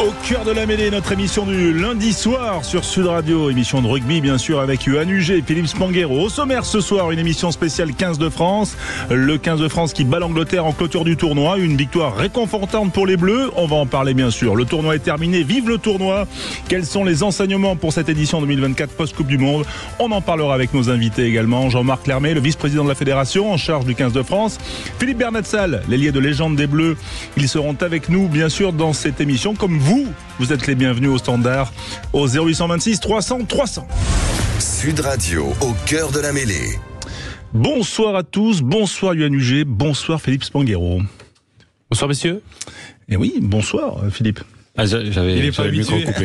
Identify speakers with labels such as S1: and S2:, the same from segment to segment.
S1: Au cœur de la mêlée, notre émission du lundi soir sur Sud Radio, émission de rugby bien sûr avec Yohan Huget et Philippe Spanghero. Au sommaire ce soir, une émission spéciale 15 de France. Le 15 de France qui bat l'Angleterre en clôture du tournoi, une victoire réconfortante pour les Bleus. On va en parler bien sûr. Le tournoi est terminé, vive le tournoi. Quels sont les enseignements pour cette édition 2024 post-Coupe du Monde? On en parlera avec nos invités également. Jean-Marc Lermé, le vice-président de la Fédération en charge du 15 de France. Philippe Bernatsal, l'ailier de légende des Bleus. Ils seront avec nous bien sûr dans cette émission comme vous êtes les bienvenus au standard au 0826 300 300.
S2: Sud Radio, au cœur de la mêlée.
S1: Bonsoir à tous, bonsoir Yohan Huget, bonsoir Philippe Spanghero.
S3: Bonsoir messieurs.
S1: Et oui, bonsoir Philippe.
S3: Ah, j'avais le micro coupé.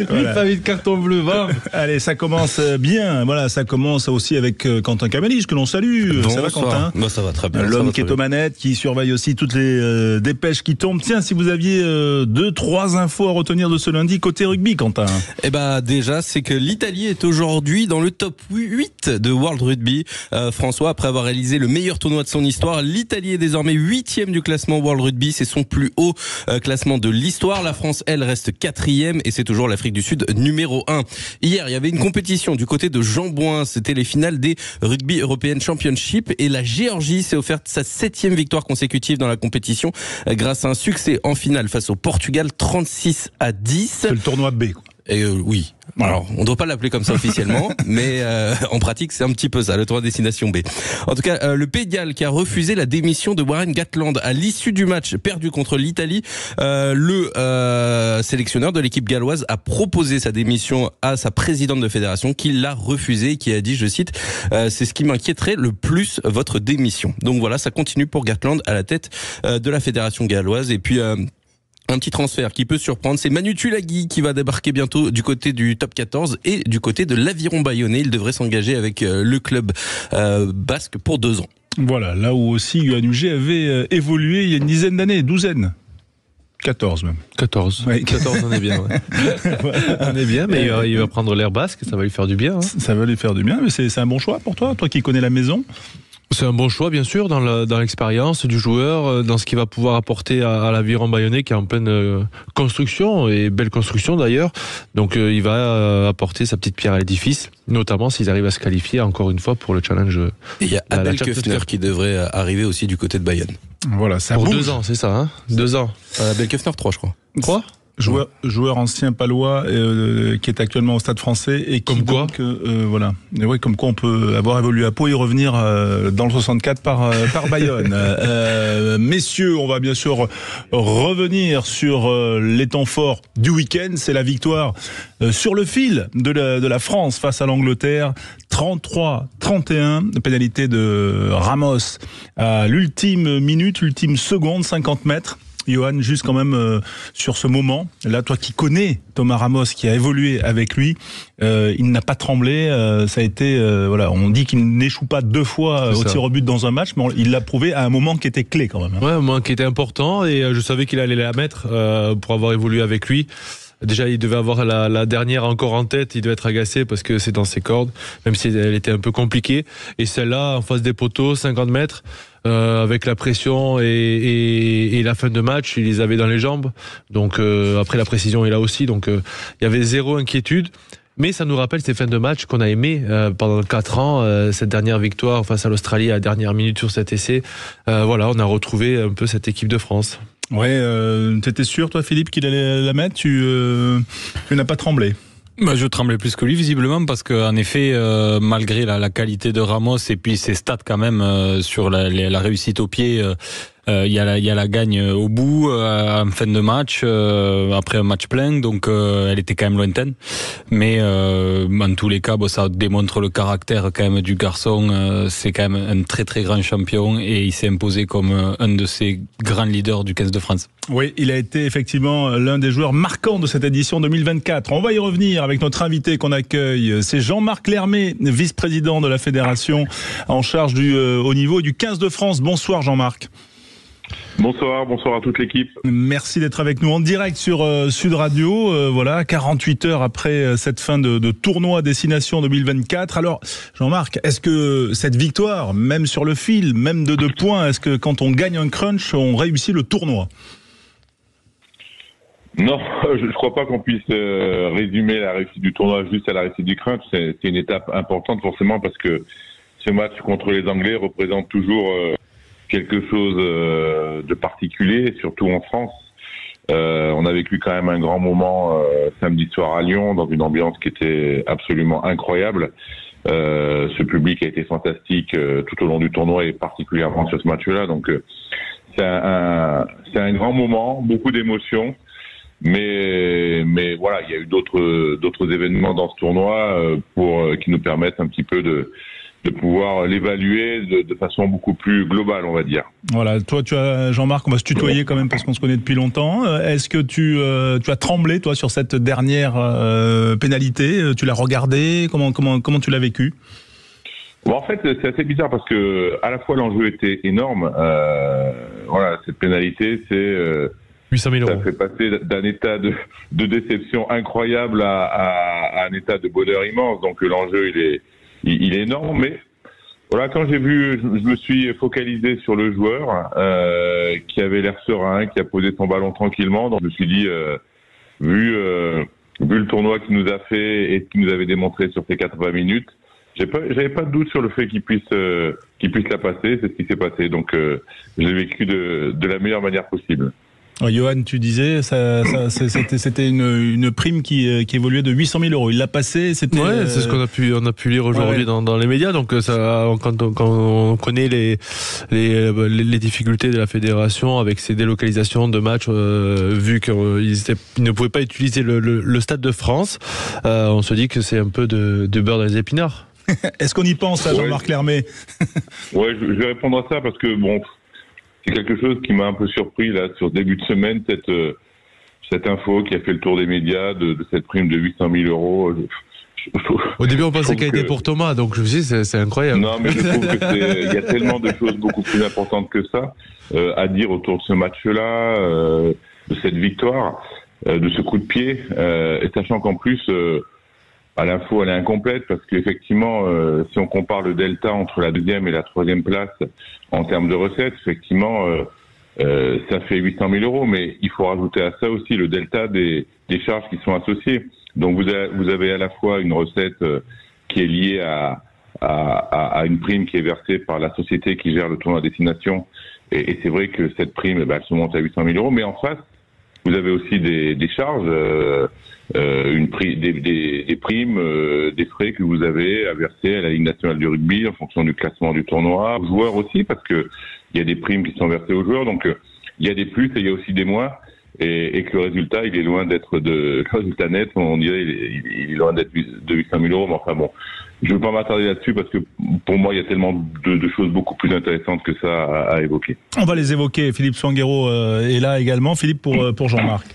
S1: Voilà.
S3: Pas vite carton bleu, va.
S1: Allez, ça commence bien. Voilà, ça commence aussi avec Quentin Camélis, que l'on salue.
S3: Bonsoir.
S1: Ça va Quentin?
S3: Bah, ça va très bien.
S1: L'homme qui est aux manettes, qui surveille aussi toutes les dépêches qui tombent. Tiens, si vous aviez 2-3 infos à retenir de ce lundi côté rugby, Quentin.
S4: Eh ben déjà, c'est que l'Italie est aujourd'hui dans le top 8 de World Rugby. François, après avoir réalisé le meilleur tournoi de son histoire, l'Italie est désormais 8e du classement World Rugby. C'est son plus haut classement de l'histoire. La France, elle, reste 4e et c'est toujours l'Afrique du Sud numéro 1. Hier, il y avait une compétition du côté de Jean-Bouin. C'était les finales des Rugby European Championship et la Géorgie s'est offerte sa 7e victoire consécutive dans la compétition grâce à un succès en finale face au Portugal 36-10.
S1: C'est le tournoi B, quoi.
S4: Oui. Alors, on ne doit pas l'appeler comme ça officiellement, mais en pratique, c'est un petit peu ça, le tournoi destination B. En tout cas, le Pays de Galles qui a refusé la démission de Warren Gatland à l'issue du match perdu contre l'Italie, le sélectionneur de l'équipe galloise a proposé sa démission à sa présidente de fédération, qui l'a refusé et qui a dit, je cite, c'est ce qui m'inquiéterait le plus, votre démission. Donc voilà, ça continue pour Gatland à la tête de la fédération galloise. Et puis un petit transfert qui peut surprendre, c'est Manu Tulagi qui va débarquer bientôt du côté du top 14 et du côté de l'Aviron Bayonnais. Il devrait s'engager avec le club basque pour 2 ans.
S1: Voilà, là où aussi Yohan Huget avait évolué il y a une dizaine d'années, 12aine. 14 même.
S3: 14.
S1: Oui.
S3: 14, on est bien. Ouais. On est bien, mais il va prendre l'air basque, ça va lui faire du bien. Hein.
S1: Ça va lui faire du bien, mais c'est un bon choix pour toi qui connais la maison.
S3: C'est un bon choix, bien sûr, dans l'expérience du joueur, dans ce qu'il va pouvoir apporter à l'Aviron Bayonnais qui est en pleine construction, et belle construction d'ailleurs. Donc il va apporter sa petite pierre à l'édifice, notamment s'ils arrivent à se qualifier encore une fois pour le challenge.
S4: Et il y a Abel Köfner qui devrait arriver aussi du côté de Bayonne.
S1: Voilà, ça
S3: pour
S1: bouge.
S3: 2 ans, c'est ça, hein 2 ans.
S4: Abel Köfner, 3 je crois.
S3: 3
S1: Joueur ancien palois qui est actuellement au Stade Français et qui
S3: comme quoi
S1: donc voilà. Et ouais, comme quoi on peut avoir évolué à Pau et revenir dans le 64 par Bayonne. Messieurs, on va bien sûr revenir sur les temps forts du week-end. C'est la victoire sur le fil de la France face à l'Angleterre. 33-31, pénalité de Ramos à l'ultime minute, l'ultime seconde, 50 mètres. Yohan, juste quand même sur ce moment, là, toi qui connais Thomas Ramos, qui a évolué avec lui, il n'a pas tremblé. Ça a été, voilà, on dit qu'il n'échoue pas 2 fois au tir au but dans un match, mais il l'a prouvé à un moment qui était clé quand même. Hein.
S3: Ouais, un moment qui était important, et je savais qu'il allait la mettre pour avoir évolué avec lui. Déjà, il devait avoir la dernière encore en tête, il devait être agacé parce que c'est dans ses cordes, même si elle était un peu compliquée. Et celle-là, en face des poteaux, 50 mètres, avec la pression et la fin de match, il les avait dans les jambes. Donc après, la précision est là aussi. Donc il y avait 0 inquiétude. Mais ça nous rappelle ces fins de match qu'on a aimé pendant 4 ans, cette dernière victoire face à l'Australie à la dernière minute sur cet essai. Voilà, on a retrouvé un peu cette équipe de France.
S1: Ouais, t'étais sûr, toi, Philippe, qu'il allait la mettre? Tu n'as pas tremblé?
S5: Bah, je tremblais plus que lui visiblement parce que en effet malgré la qualité de Ramos et puis ses stats quand même sur la réussite au pied, il y a la gagne au bout en fin de match après un match plein, donc elle était quand même lointaine, mais en tous les cas ça démontre le caractère quand même du garçon. C'est quand même un très très grand champion et il s'est imposé comme un de ces grands leaders du 15 de France.
S1: Oui, il a été effectivement l'un des joueurs marquants de cette édition 2024. On va y revenir avec notre invité qu'on accueille. C'est Jean-Marc Lermé, vice-président de la Fédération en charge du haut niveau et du 15 de France. Bonsoir Jean-Marc.
S6: Bonsoir à toute l'équipe.
S1: Merci d'être avec nous en direct sur Sud Radio. Voilà, 48 heures après cette fin de tournoi Destination 2024. Alors, Jean-Marc, est-ce que cette victoire, même sur le fil, même de 2 points, est-ce que quand on gagne un crunch, on réussit le tournoi ?
S6: Non, je ne crois pas qu'on puisse résumer la réussite du tournoi juste à la réussite du crunch. C'est une étape importante forcément parce que ce match contre les Anglais représente toujours quelque chose de particulier, surtout en France. On a vécu quand même un grand moment samedi soir à Lyon dans une ambiance qui était absolument incroyable. Ce public a été fantastique tout au long du tournoi et particulièrement sur ce match-là. Donc c'est un grand moment, beaucoup d'émotions. Mais voilà, il y a eu d'autres événements dans ce tournoi qui nous permettent un petit peu de pouvoir l'évaluer de façon beaucoup plus globale, on va dire.
S1: Voilà, toi, Jean-Marc, on va se tutoyer quand même parce qu'on se connaît depuis longtemps. Est-ce que tu as tremblé, toi, sur cette dernière pénalité? Tu l'as regardé? Comment tu l'as vécu?
S6: Bon, en fait, c'est assez bizarre parce que à la fois l'enjeu était énorme. Voilà, cette pénalité, c'est
S3: 800 000 euros.
S6: Ça fait passer d'un état de déception incroyable à un état de bonheur immense. Donc l'enjeu, il est énorme. Mais voilà, quand j'ai vu, je me suis focalisé sur le joueur qui avait l'air serein, qui a posé son ballon tranquillement. Donc je me suis dit, vu le tournoi qu'il nous a fait et ce qu'il nous avait démontré sur ces 80 minutes, j'avais pas de doute sur le fait qu'il puisse la passer. C'est ce qui s'est passé. Donc je l'ai vécu de la meilleure manière possible.
S1: Johan, tu disais, c'était une prime qui évoluait de 800 000 euros. Il l'a passé, c'était.
S3: Ouais, c'est ce qu'on a pu lire aujourd'hui dans les médias. Donc quand on connaît les difficultés de la fédération avec ces délocalisations de matchs, vu qu'ils ne pouvaient pas utiliser le Stade de France, on se dit que c'est un peu de beurre dans les épinards.
S1: Est-ce qu'on y pense, à Jean-Marc Lermet?
S6: Ouais, je vais répondre à ça parce que bon. C'est quelque chose qui m'a un peu surpris là sur début de semaine, cette info qui a fait le tour des médias de cette prime de 800 000 euros.
S3: Au début, on pensait qu'elle était pour Thomas, donc je me suis dit c'est incroyable.
S6: Non, mais je trouve que il y a tellement de choses beaucoup plus importantes que ça à dire autour de ce match-là, de cette victoire, de ce coup de pied, et sachant qu'en plus. L'info elle est incomplète parce qu'effectivement si on compare le delta entre la deuxième et la troisième place en termes de recettes, effectivement ça fait 800 000 euros, mais il faut rajouter à ça aussi le delta des charges qui sont associées. Donc vous avez à la fois une recette qui est liée à une prime qui est versée par la société qui gère le tournoi à destination, et c'est vrai que cette prime elle se monte à 800 000 euros, mais en face vous avez aussi des charges, des primes, des frais que vous avez à verser à la Ligue nationale du rugby en fonction du classement du tournoi, aux joueurs aussi, parce que il y a des primes qui sont versées aux joueurs, donc il y a des plus et il y a aussi des moins, et que le résultat il est loin d'être le résultat net, on dirait il est loin d'être de 800 000 euros, mais enfin bon, je ne veux pas m'attarder là-dessus parce que pour moi il y a tellement de choses beaucoup plus intéressantes que ça à évoquer.
S1: On va les évoquer. Philippe Sanguero est là également. Philippe, pour Jean-Marc.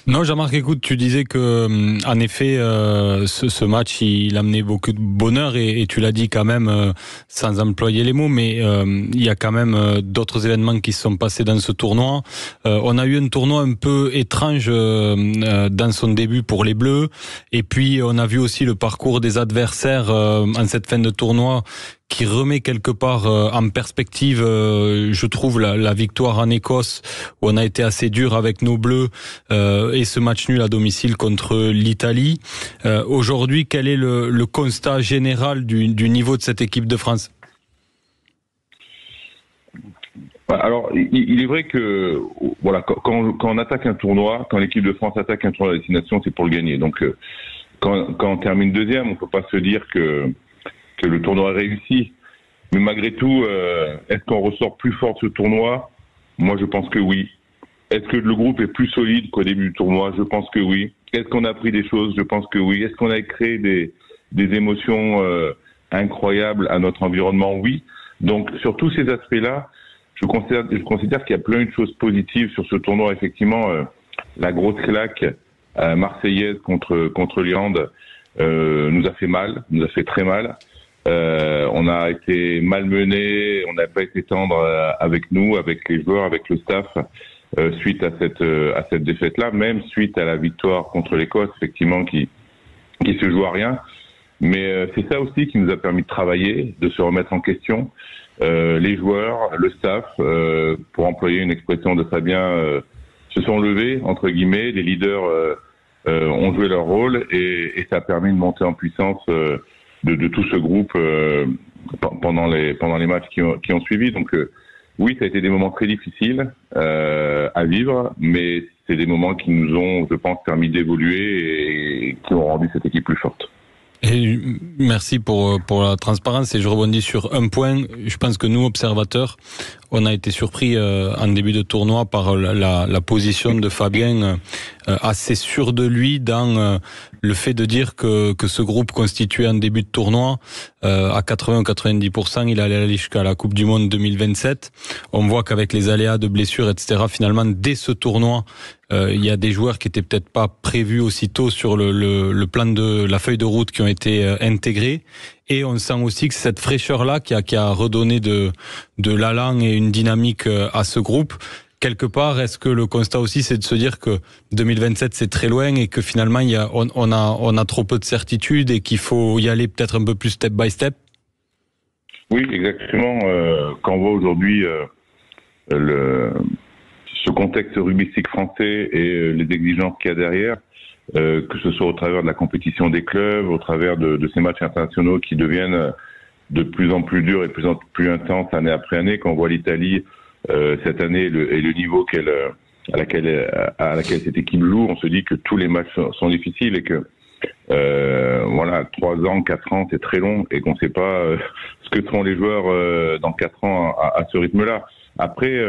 S5: Non, Jean-Marc, écoute, tu disais que, en effet, ce match, il amenait beaucoup de bonheur et tu l'as dit quand même, sans employer les mots, mais il y a quand même d'autres événements qui se sont passés dans ce tournoi. On a eu un tournoi un peu étrange dans son début pour les Bleus, et puis on a vu aussi le parcours des adversaires en cette fin de tournoi qui remet quelque part en perspective, je trouve, la victoire en Écosse, où on a été assez dur avec nos Bleus, et ce match nul à domicile contre l'Italie. Aujourd'hui, quel est le constat général du niveau de cette équipe de France?
S6: Alors, il est vrai que voilà, quand on attaque un tournoi, quand l'équipe de France attaque un tournoi à destination, c'est pour le gagner. Donc, quand on termine deuxième, on peut pas se dire que le tournoi réussit. Mais malgré tout, est-ce qu'on ressort plus fort de ce tournoi? Moi, je pense que oui. Est-ce que le groupe est plus solide qu'au début du tournoi? Je pense que oui. Est-ce qu'on a appris des choses? Je pense que oui. Est-ce qu'on a créé des émotions incroyables à notre environnement? Oui. Donc, sur tous ces aspects-là, je considère qu'il y a plein de choses positives sur ce tournoi. Effectivement, la grosse claque marseillaise contre l'Irlande nous a fait mal, nous a fait très mal. On a été malmenés, on n'a pas été tendre avec nous, avec les joueurs, avec le staff, suite à cette défaite-là, même suite à la victoire contre l'Écosse, effectivement, qui se joue à rien. Mais c'est ça aussi qui nous a permis de travailler, de se remettre en question. Les joueurs, le staff, pour employer une expression de Fabien se sont levés, entre guillemets, les leaders ont joué leur rôle et ça a permis de monter en puissance de tout ce groupe pendant les matchs qui ont suivi. Donc oui, ça a été des moments très difficiles à vivre, mais c'est des moments qui nous ont, je pense, permis d'évoluer et qui ont rendu cette équipe plus forte.
S5: Et merci pour la transparence, et je rebondis sur un point. Je pense que nous, observateurs, on a été surpris en début de tournoi par la position de Fabien, assez sûr de lui dans le fait de dire que ce groupe constitué en début de tournoi, à 80 ou 90%, il allait aller jusqu'à la Coupe du Monde 2027. On voit qu'avec les aléas de blessures, etc., finalement, dès ce tournoi, il y a des joueurs qui étaient peut-être pas prévus aussitôt sur le plan de la feuille de route qui ont été intégrés. Et on sent aussi que cette fraîcheur-là qui a redonné de l'allant et une dynamique à ce groupe. Quelque part, est-ce que le constat aussi, c'est de se dire que 2027, c'est très loin et que finalement, on a trop peu de certitudes et qu'il faut y aller peut-être un peu plus step by step?
S6: Oui, exactement. Quand on voit aujourd'hui ce contexte rugbystique français et les exigences qu'il y a derrière, que ce soit au travers de la compétition des clubs, au travers de ces matchs internationaux qui deviennent de plus en plus durs et de plus en plus intenses année après année. Quand on voit l'Italie cette année et le niveau à laquelle cette équipe joue, on se dit que tous les matchs sont difficiles et que 3 ans, 4 ans, c'est très long et qu'on ne sait pas ce que seront les joueurs dans 4 ans à ce rythme-là. Après,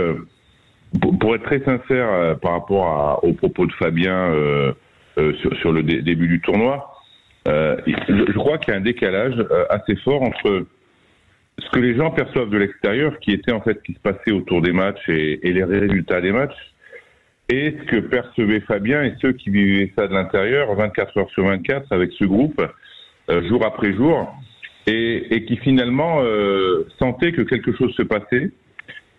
S6: pour être très sincère par rapport aux propos de Fabien sur le début du tournoi, je crois qu'il y a un décalage assez fort entre ce que les gens perçoivent de l'extérieur, qui était en fait ce qui se passait autour des matchs et les résultats des matchs, et ce que percevait Fabien et ceux qui vivaient ça de l'intérieur, 24 heures sur 24, avec ce groupe, jour après jour, et qui finalement sentaient que quelque chose se passait,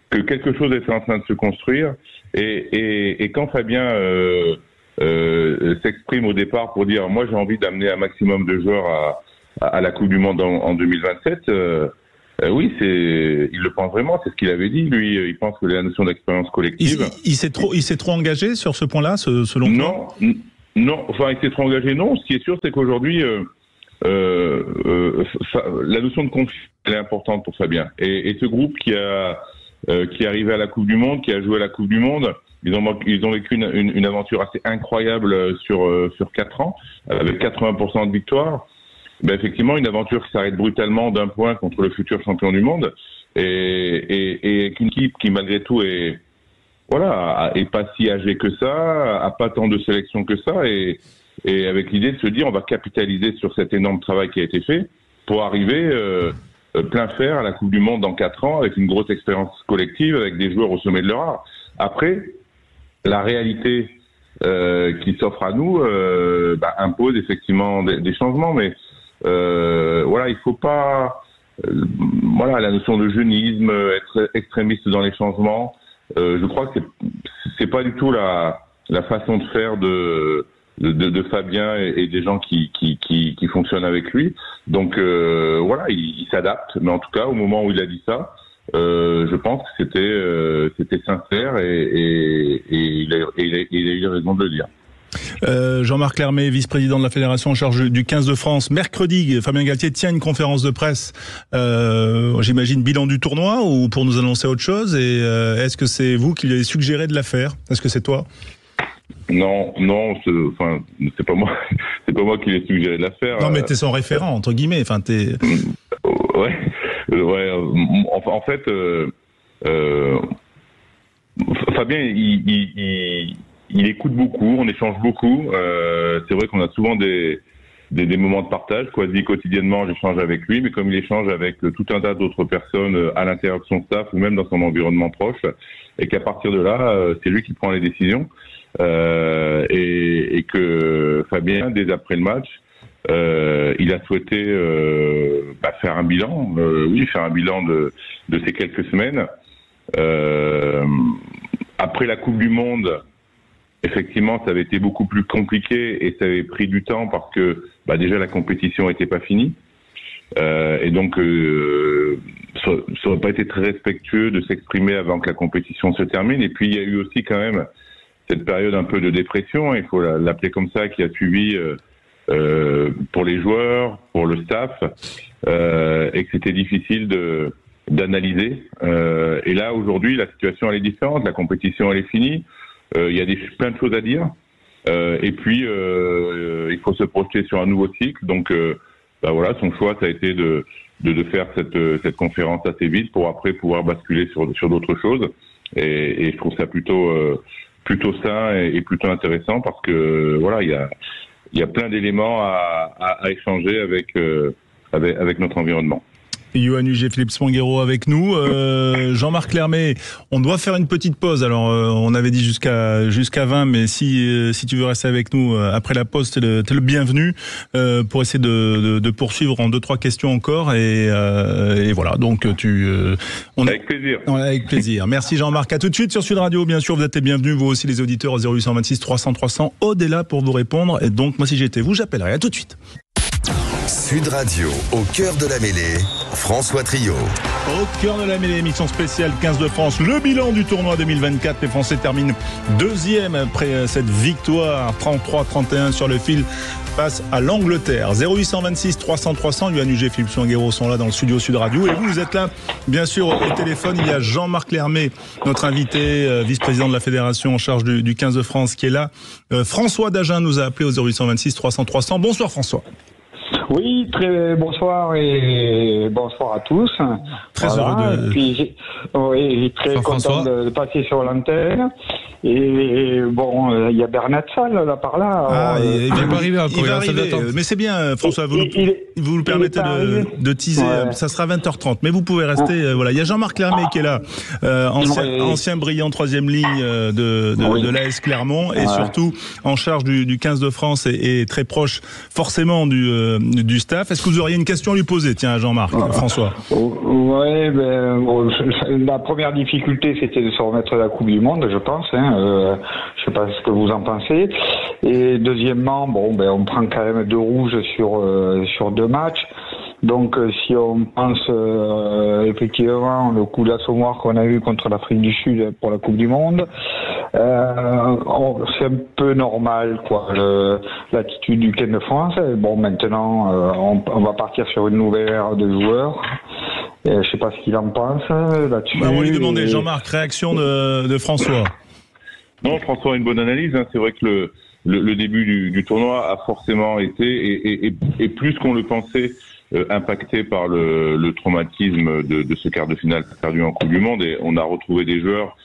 S6: que quelque chose était en train de se construire, et quand Fabien s'exprime au départ pour dire « moi j'ai envie d'amener un maximum de joueurs à la Coupe du Monde en 2027 », oui, il le pense vraiment, c'est ce qu'il avait dit. Lui, il pense que la notion d'expérience collective.
S1: Il s'est trop engagé sur ce point-là, selon toi?
S6: Non. Enfin, il s'est trop engagé. Non. Ce qui est sûr, c'est qu'aujourd'hui, la notion de confiance elle est importante pour Fabien. Et ce groupe qui est arrivé à la Coupe du Monde, qui a joué à la Coupe du Monde, ils ont vécu une aventure assez incroyable sur 4 ans, avec 80% de victoires. Ben effectivement, une aventure qui s'arrête brutalement d'un point contre le futur champion du monde et avec une équipe qui malgré tout est pas si âgée que ça, a pas tant de sélection que ça et avec l'idée de se dire on va capitaliser sur cet énorme travail qui a été fait pour arriver plein fer à la Coupe du Monde dans 4 ans avec une grosse expérience collective avec des joueurs au sommet de leur art. Après, la réalité qui s'offre à nous impose effectivement des changements, mais il faut pas la notion de jeunisme, être extrémiste dans les changements. Je crois que c'est pas du tout la façon de faire de Fabien et des gens qui fonctionnent avec lui. Donc il s'adapte, mais en tout cas au moment où il a dit ça, je pense que c'était sincère et il a eu raison de le dire.
S1: Jean-Marc Lermé, vice-président de la Fédération en charge du 15 de France. Mercredi, Fabien Galtier tient une conférence de presse, j'imagine bilan du tournoi ou pour nous annoncer autre chose. Et est-ce que c'est vous qui lui avez suggéré de la faire? Est-ce que c'est toi?
S6: Non, c'est pas moi. C'est pas moi qui lui ai suggéré de la faire.
S1: Non, mais t'es son référent entre guillemets. Enfin, t'es.
S6: Ouais. En fait, Fabien, il écoute beaucoup, on échange beaucoup. C'est vrai qu'on a souvent des moments de partage. Quasi quotidiennement, j'échange avec lui, mais comme il échange avec tout un tas d'autres personnes à l'intérieur de son staff ou même dans son environnement proche, et qu'à partir de là, c'est lui qui prend les décisions. Et que Fabien, dès après le match, il a souhaité faire un bilan. Faire un bilan de ces quelques semaines. Après la Coupe du Monde, effectivement, ça avait été beaucoup plus compliqué et ça avait pris du temps parce que déjà la compétition n'était pas finie. Et donc, ça n'aurait pas été très respectueux de s'exprimer avant que la compétition se termine. Et puis, il y a eu aussi quand même cette période un peu de dépression, il faut l'appeler comme ça, qui a suivi pour les joueurs, pour le staff, et que c'était difficile d'analyser. Et là, aujourd'hui, la situation elle est différente, la compétition elle est finie, il y a plein de choses à dire, et puis il faut se projeter sur un nouveau cycle. Donc voilà, son choix ça a été de faire cette conférence assez vite pour après pouvoir basculer sur d'autres choses. Et je trouve ça plutôt sain et plutôt intéressant parce que voilà, il y a plein d'éléments à échanger avec notre environnement.
S1: Yoann Huget, Philippe Spanghero avec nous. Jean-Marc Lermet, on doit faire une petite pause. Alors, on avait dit jusqu'à 20, mais si tu veux rester avec nous après la pause, t'es le bienvenu pour essayer de poursuivre en 2-3 questions encore. Et voilà, donc
S6: avec plaisir.
S1: Avec plaisir. Merci Jean-Marc. À tout de suite sur Sud Radio. Bien sûr, vous êtes les bienvenus, vous aussi les auditeurs au 0826 300 300. Aude est là pour vous répondre. Et donc, moi, si j'étais vous, j'appellerais. À tout de suite.
S2: Sud Radio, au cœur de la mêlée, François Trio.
S1: Au cœur de la mêlée, émission spéciale 15 de France, le bilan du tournoi 2024. Les Français terminent deuxième après cette victoire 33-31 sur le fil face à l'Angleterre. 0826 300 300, Yoann Huget, Philippe Spanghero sont là dans le studio Sud Radio. Et vous êtes là, bien sûr, au téléphone. Il y a Jean-Marc Lermet, notre invité, vice-président de la fédération en charge du 15 de France, qui est là. François Dagen nous a appelé au 0826 300 300. Bonsoir François.
S7: Oui, très bonsoir et bonsoir à tous.
S1: Très heureux de...
S7: Puis, très content de passer sur l'antenne. Et bon, il y a Bernat Salle là par là.
S3: Il va arriver encore.
S1: Il va arriver, mais c'est bien, François. Vous nous permettez de teaser. Ouais. Ça sera 20h30, mais vous pouvez rester. Voilà, il y a Jean-Marc Lermet qui est là, ancien brillant troisième ligne de l'AS Clermont et surtout en charge du 15 de France et très proche forcément du staff. Est-ce que vous auriez une question à lui poser, tiens, à Jean-Marc, François?
S7: Ouais, la première difficulté, c'était de se remettre de la Coupe du Monde, je pense. Je sais pas ce que vous en pensez. Et deuxièmement, on prend quand même 2 rouges sur 2 matchs. Donc, si on pense effectivement le coup d'assommoir qu'on a eu contre l'Afrique du Sud pour la Coupe du Monde, c'est un peu normal, quoi, l'attitude du 15 de France. Bon, maintenant, on va partir sur une nouvelle ère de joueurs. Je sais pas ce qu'il en pense là-dessus.
S1: On va lui demander, Jean-Marc, réaction de François.
S6: Non, François a une bonne analyse. C'est vrai que le début du tournoi a forcément été et plus qu'on le pensait impacté par le traumatisme de ce quart de finale perdu en Coupe du Monde. Et on a retrouvé des joueurs,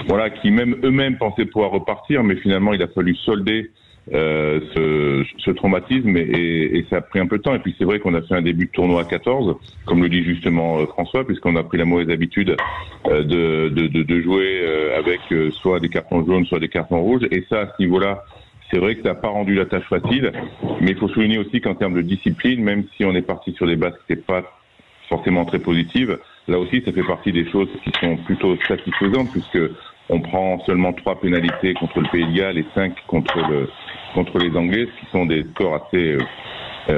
S6: voilà, qui même eux-mêmes pensaient pouvoir repartir, mais finalement il a fallu solder ce traumatisme et ça a pris un peu de temps. Et puis c'est vrai qu'on a fait un début de tournoi à 14, comme le dit justement François, puisqu'on a pris la mauvaise habitude de jouer avec soit des cartons jaunes, soit des cartons rouges. Et ça, à ce niveau-là, c'est vrai que ça n'a pas rendu la tâche facile. Mais il faut souligner aussi qu'en termes de discipline, même si on est parti sur des bases qui n'étaient pas forcément très positives, là aussi ça fait partie des choses qui sont plutôt satisfaisantes, puisque on prend seulement 3 pénalités contre le Pays de Galles et 5 contre les Anglais, ce qui sont des scores assez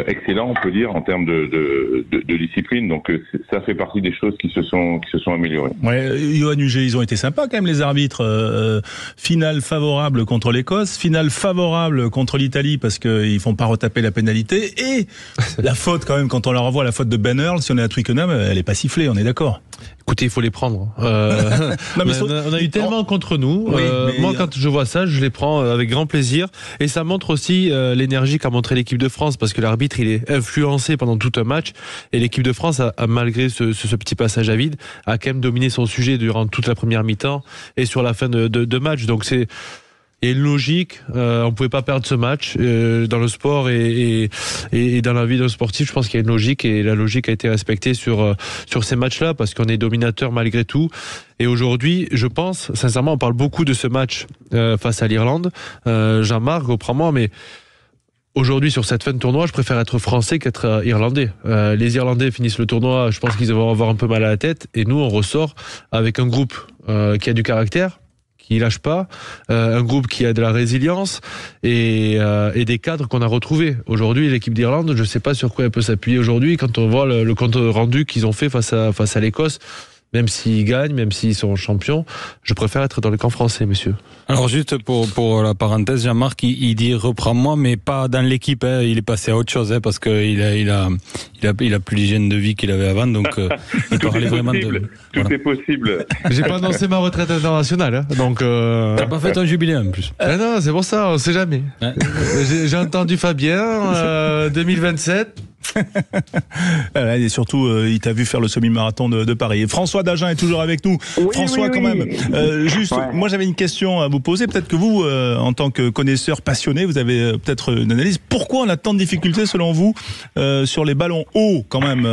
S6: excellents, on peut dire, en termes de discipline. Donc ça fait partie des choses qui se sont améliorées.
S1: Ouais, Yoann Huget, ils ont été sympas quand même, les arbitres. Finale favorable contre l'Écosse, finale favorable contre l'Italie parce qu'ils font pas retaper la pénalité, et la faute quand même, quand on leur envoie la faute de Ben Earl, si on est à Twickenham, elle est pas sifflée, on est d'accord.
S3: Écoutez, il faut les prendre.
S1: Non, mais
S3: on a eu tellement contre nous.
S1: Oui,
S3: moi, quand je vois ça, je les prends avec grand plaisir. Et ça montre aussi l'énergie qu'a montré l'équipe de France, parce que l'arbitre, il est influencé pendant tout un match. Et l'équipe de France, malgré ce petit passage à vide, a quand même dominé son sujet durant toute la première mi-temps et sur la fin de match. Donc il y a une logique, on pouvait pas perdre ce match dans le sport et dans la vie d'un sportif. Je pense qu'il y a une logique, et la logique a été respectée sur ces matchs-là, parce qu'on est dominateur malgré tout. Et aujourd'hui, je pense, sincèrement, on parle beaucoup de ce match face à l'Irlande. Jean-Marc, reprends-moi, mais aujourd'hui, sur cette fin de tournoi, je préfère être français qu'être irlandais. Les Irlandais finissent le tournoi, je pense qu'ils vont avoir un peu mal à la tête, et nous, on ressort avec un groupe qui a du caractère, qui lâche pas, un groupe qui a de la résilience et des cadres qu'on a retrouvés. Aujourd'hui, l'équipe d'Irlande, je sais pas sur quoi elle peut s'appuyer aujourd'hui quand on voit le compte rendu qu'ils ont fait face à l'Écosse. même s'ils gagnent, même s'ils sont champions, je préfère être dans le camp français, monsieur.
S5: Alors juste pour la parenthèse, Jean-Marc, il dit reprends-moi, mais pas dans l'équipe. Hein. Il est passé à autre chose, hein, parce qu'il a plus l'hygiène de vie qu'il avait avant, donc il parlait vraiment de.
S6: Tout est possible.
S3: J'ai pas annoncé ma retraite internationale, hein, donc.
S5: T'as pas fait ton jubilé en plus.
S3: Non, c'est pour ça, on sait jamais.
S5: Ouais.
S3: J'ai entendu Fabien, 2027.
S1: Voilà, et surtout, il t'a vu faire le semi-marathon de Paris. Et François Dagen est toujours avec nous.
S7: Oui,
S1: François,
S7: oui,
S1: quand
S7: oui.
S1: même, juste,
S7: Ouais.
S1: moi j'avais une question à vous poser. Peut-être que vous, en tant que connaisseur passionné, vous avez peut-être une analyse. Pourquoi on a tant de difficultés, selon vous, sur les ballons hauts, quand même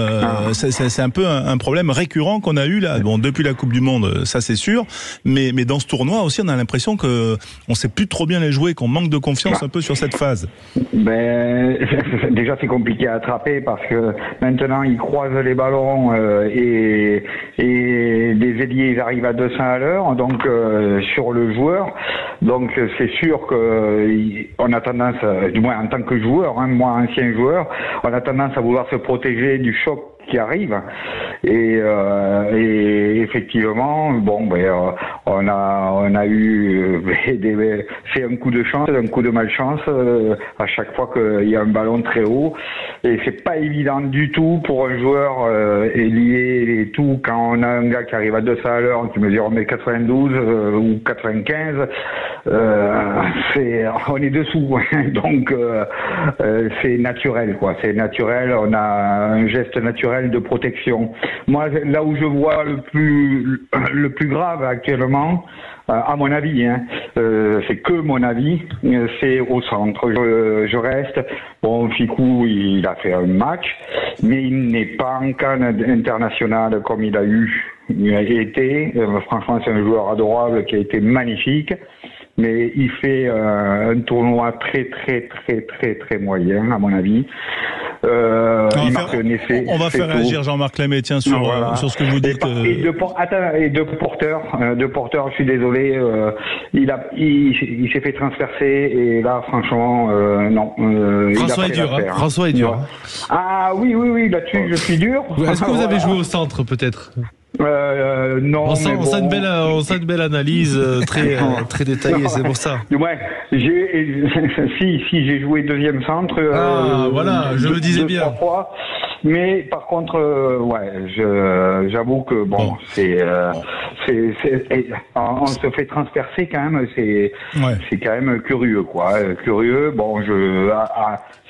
S1: C'est un peu un problème récurrent qu'on a eu là. Bon, depuis la Coupe du Monde, ça c'est sûr. Mais dans ce tournoi aussi, on a l'impression que on sait plus trop bien les jouer, qu'on manque de confiance un peu sur cette phase.
S7: Ben, déjà c'est compliqué à attraper parce que maintenant ils croisent les ballons et les ailiers ils arrivent à 200 à l'heure, donc sur le joueur. Donc c'est sûr que on a tendance, du moins en tant que joueur, hein, moi ancien joueur, on a tendance à vouloir se protéger du choc qui arrive et effectivement bon on a eu c'est un coup de chance, un coup de malchance à chaque fois qu'il y a un ballon très haut et c'est pas évident du tout pour un joueur ailier et tout quand on a un gars qui arrive à 200 à l'heure qui mesure 1m92 ou 95 on est dessous donc c'est naturel quoi, c'est naturel, on a un geste naturel de protection. Moi, là où je vois le plus grave actuellement, à mon avis, hein, c'est que mon avis, c'est au centre. Je reste. Bon, Ficou, il a fait un match, mais il n'est pas en CAN international comme il a été. Franchement, c'est un joueur adorable qui a été magnifique. Mais il fait un tournoi très moyen, à mon avis.
S1: On va faire réagir Jean-Marc Lemay, tiens, sur ce que vous dites.
S7: Et de porteur, je suis désolé, il s'est fait transpercer et là, franchement, non.
S3: François est dur, hein. François est dur.
S7: Ah oui, là-dessus, je suis dur.
S3: Est-ce que vous avez joué au centre, peut-être?
S7: Non.
S3: On sent une belle analyse très détaillée, c'est pour ça.
S7: Ouais, j'ai joué deuxième centre.
S3: Voilà, je le disais bien.
S7: 3 fois. Mais par contre, j'avoue que bon, on se fait transpercer quand même. C'est quand même curieux, quoi. Curieux. Bon,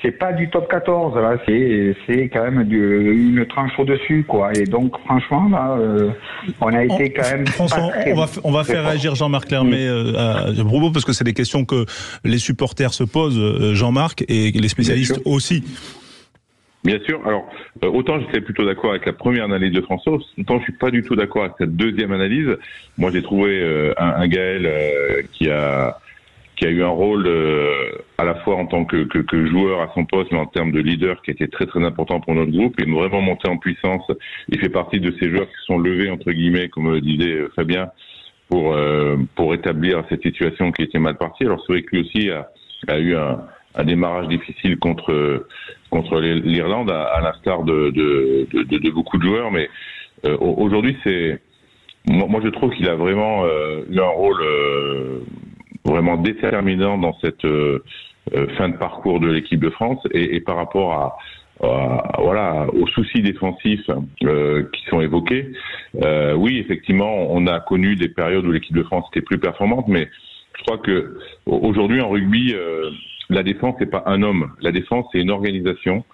S7: c'est pas du top 14 là. C'est quand même une tranche au dessus, quoi. Et donc, franchement, là, on a été quand même.
S1: François, on va faire réagir Jean-Marc Lemay à propos parce que c'est des questions que les supporters se posent, Jean-Marc, et les spécialistes aussi.
S6: Bien sûr. Alors, autant j'étais plutôt d'accord avec la première analyse de François, autant je suis pas du tout d'accord avec cette deuxième analyse. Moi, j'ai trouvé un Gaël qui a eu un rôle à la fois en tant que joueur à son poste, mais en termes de leader qui a été très important pour notre groupe. Il est vraiment monté en puissance. Il fait partie de ces joueurs qui se sont levés, entre guillemets, comme le disait Fabien, pour établir cette situation qui était mal partie. Alors, c'est vrai que lui aussi a eu un démarrage difficile contre l'Irlande, à l'instar de beaucoup de joueurs, mais aujourd'hui moi je trouve qu'il a vraiment eu un rôle vraiment déterminant dans cette fin de parcours de l'équipe de France et par rapport aux soucis défensifs qui sont évoqués. Oui, effectivement, on a connu des périodes où l'équipe de France était plus performante, mais je crois que aujourd'hui en rugby, la défense c'est pas un homme. La défense c'est une organisation.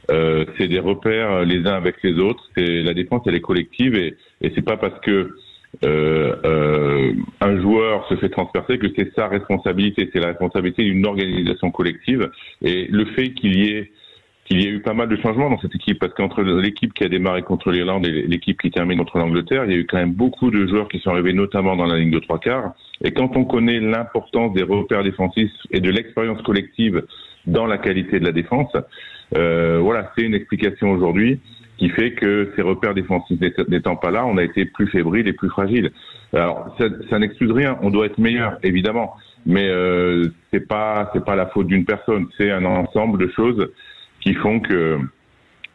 S6: C'est des repères les uns avec les autres. La défense elle est collective et c'est pas parce que un joueur se fait transpercer que c'est sa responsabilité. C'est la responsabilité d'une organisation collective. Et le fait qu'il y ait eu pas mal de changements dans cette équipe, parce qu'entre l'équipe qui a démarré contre l'Irlande et l'équipe qui termine contre l'Angleterre, il y a eu quand même beaucoup de joueurs qui sont arrivés, notamment dans la ligne de 3/4. Et quand on connaît l'importance des repères défensifs et de l'expérience collective dans la qualité de la défense, c'est une explication aujourd'hui qui fait que ces repères défensifs n'étant pas là, on a été plus fébrile et plus fragile. Alors, ça n'excuse rien, on doit être meilleur, évidemment, mais c'est pas la faute d'une personne, c'est un ensemble de choses qui font